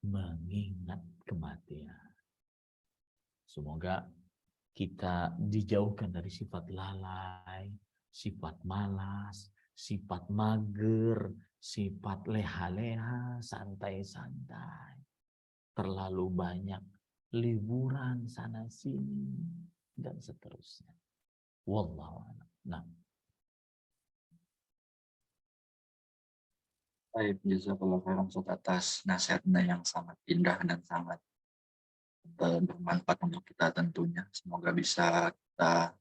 mengingat kematian. Semoga kita dijauhkan dari sifat lalai, sifat malas, sifat mager, sifat leha-leha, santai-santai. Terlalu banyak liburan sana sini dan seterusnya. Wallahu a'lam. Nah, Baik, jazakallah khairan Ustaz atas nasihatnya yang sangat indah dan sangat bermanfaat untuk kita tentunya. Semoga bisa kita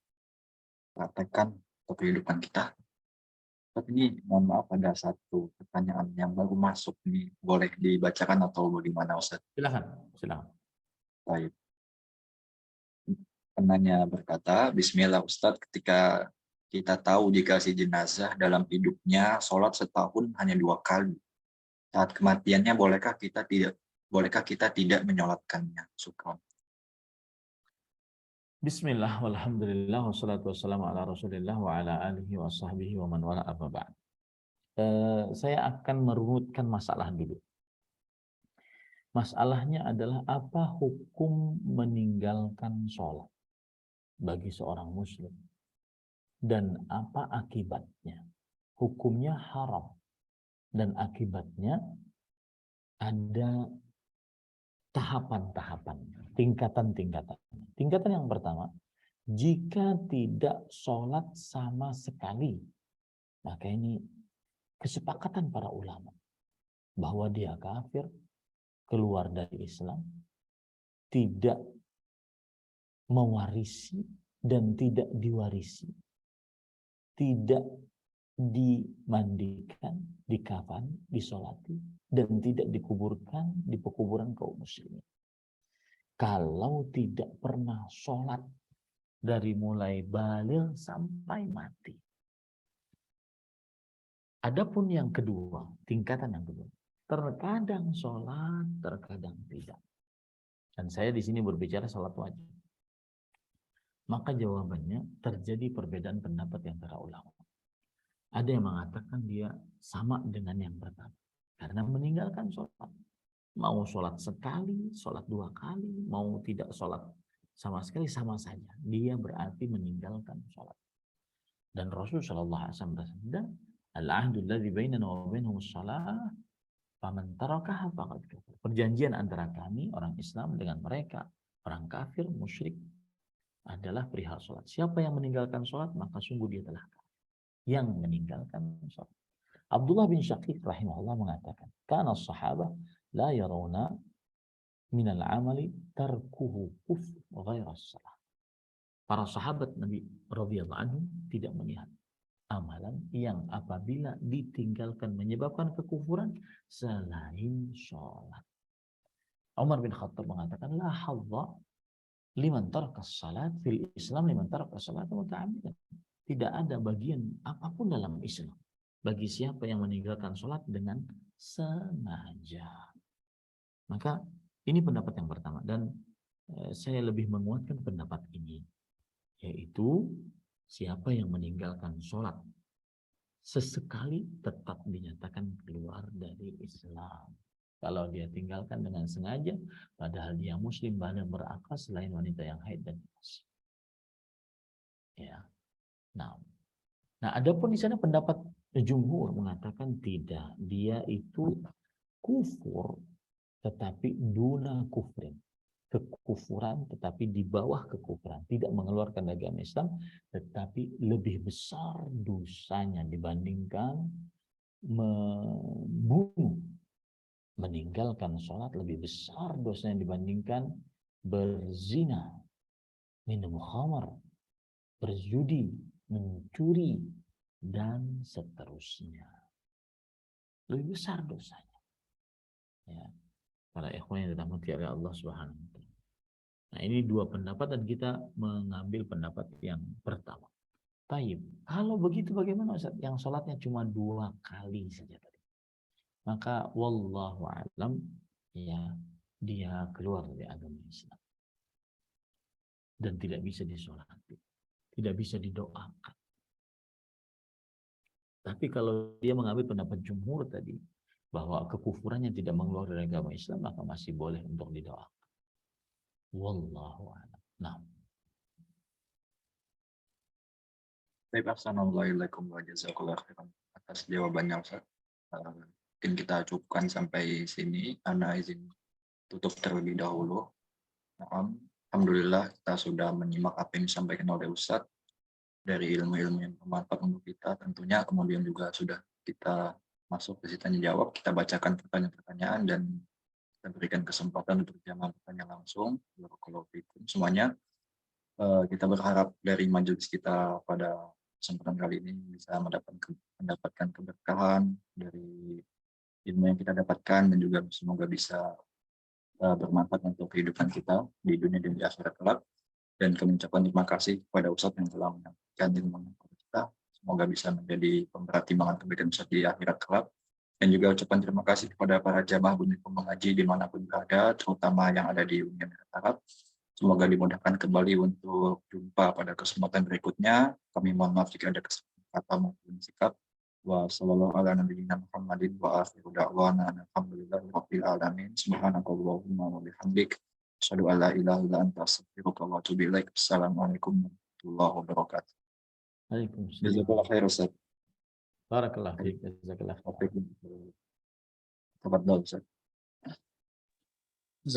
praktekkan untuk kehidupan kita. Tapi ini mohon maaf, ada satu pertanyaan yang baru masuk nih. Boleh dibacakan atau bagaimana Ustaz? silakan. Baik. Penanya berkata, Bismillah Ustaz, ketika kita tahu jika si jenazah dalam hidupnya sholat setahun hanya 2 kali. Saat kematiannya bolehkah kita tidak menyolatkannya? Syukran. Bismillah, walhamdulillah, wassalatu wassalamu ala rasulillah wa ala alihi wa sahbihi wa man wala amma ba'd. Saya akan merunutkan masalah dulu. Masalahnya adalah apa hukum meninggalkan sholat bagi seorang muslim dan apa akibatnya. Hukumnya haram dan akibatnya ada tahapan-tahapannya, tingkatan-tingkatan. Tingkatan yang pertama, jika tidak sholat sama sekali, maka ini kesepakatan para ulama bahwa dia kafir, keluar dari Islam, tidak mewarisi dan tidak diwarisi, tidak dimandikan, dikafan, disolati, dan tidak dikuburkan di pekuburan kaum muslimin. Kalau tidak pernah sholat dari mulai baligh sampai mati. Adapun yang kedua, tingkatan yang kedua, terkadang sholat, terkadang tidak. Dan saya di sini berbicara sholat wajib. Maka jawabannya terjadi perbedaan pendapat yang antara ulama. Ada yang mengatakan dia sama dengan yang pertama. Karena meninggalkan sholat. Mau sholat sekali, sholat 2 kali, mau tidak sholat sama sekali, sama saja. Dia berarti meninggalkan sholat. Dan Rasulullah SAW bersabda, Al-ahdu alladhi bainana wa bainahum as-shalah, faman tarakaha faqad kafar. Perjanjian antara kami, orang Islam, dengan mereka, orang kafir, musyrik, adalah perihal sholat. Siapa yang meninggalkan sholat, maka sungguh dia telah kafir. Yang meninggalkan sholat. Abdullah bin Syaqiq rahimahullah mengatakan, kana as-sahabah la yarawna minal amali tarkuhu kufr ghaira as-salah. Para sahabat Nabi radhiyallahu anhum tidak melihat amalan yang apabila ditinggalkan menyebabkan kekufuran selain sholat. Umar bin Khattab mengatakan, la hadza liman taraka as-salat fil Islam liman taraka as-salat muta'ammidan. Tidak ada bagian apapun dalam Islam bagi siapa yang meninggalkan sholat dengan sengaja. Maka ini pendapat yang pertama, dan saya lebih menguatkan pendapat ini, yaitu siapa yang meninggalkan sholat sesekali tetap dinyatakan keluar dari Islam. Kalau dia tinggalkan dengan sengaja, padahal dia muslim baligh berakal selain wanita yang haid dan nifas. Ya. Nah, adapun di sana pendapat jumhur mengatakan tidak, dia itu kufur tetapi duna kufrin, kekufuran tetapi di bawah kekufuran, tidak mengeluarkan dari agama Islam, tetapi lebih besar dosanya dibandingkan membunuh. Meninggalkan sholat lebih besar dosanya dibandingkan berzina, minum khamar, berjudi, mencuri, dan seterusnya. Lebih besar dosanya. Ya. Para ikhwan yang dirahmati oleh Allah Subhanahu wa taala. Nah, ini 2 pendapat dan kita mengambil pendapat yang pertama. Taib. Kalau begitu bagaimana Ustaz? Yang sholatnya cuma 2 kali saja tadi. Maka wallahu a'lam, ya, dia keluar dari agama Islam. Dan tidak bisa disolati. Tidak bisa didoakan. Tapi kalau dia mengambil pendapat jumhur tadi, bahwa kekufurannya tidak mengeluarkan dari agama Islam, maka masih boleh untuk didoakan. Wallahu a'lam. Nah. Baik, assalamualaikum warahmatullahi wabarakatuh atas jawabannya Ustaz. Mungkin kita cukupkan sampai sini. Ana izin tutup terlebih dahulu. Alhamdulillah kita sudah menyimak apa yang disampaikan oleh Ustaz dari ilmu-ilmu yang bermanfaat untuk kita tentunya, kemudian juga sudah kita masuk ke tanya jawab, kita bacakan pertanyaan-pertanyaan dan kita berikan kesempatan untuk jamaah bertanya langsung. Barakallahu fikum semuanya. Kita berharap dari majelis kita pada kesempatan kali ini bisa mendapatkan keberkahan dari ilmu yang kita dapatkan dan juga semoga bisa bermanfaat untuk kehidupan kita di dunia dan di akhirat kelak. Dan kami ucapkan terima kasih kepada Ustadz yang telah menyampaikan ilmu kepada kita. Semoga bisa menjadi pemberat timbangan kebaikan Ustadz di akhirat kelak. Dan juga ucapan terima kasih kepada para jamaah Bunikum mengaji dimanapun berada, terutama yang ada di Uni Emirat Arab. Semoga dimudahkan kembali untuk jumpa pada kesempatan berikutnya. Kami mohon maaf jika ada kata maupun sikap. Wassalamualaikum warahmatullahi wabarakatuh. Wa akhiru da'wana alhamdulillahirabbil alamin. Subhanakallahumma wa bihamdik. Asyhadu an la ilaha illa anta astaghfiruka wa atubu ilaik. Assalamualaikum warahmatullahi wabarakatuh. Waalaikumsalam. Jazakallahu khair Ustaz. Barakallahu fiik. Jazakallahu khair. Tafadhol Ustaz.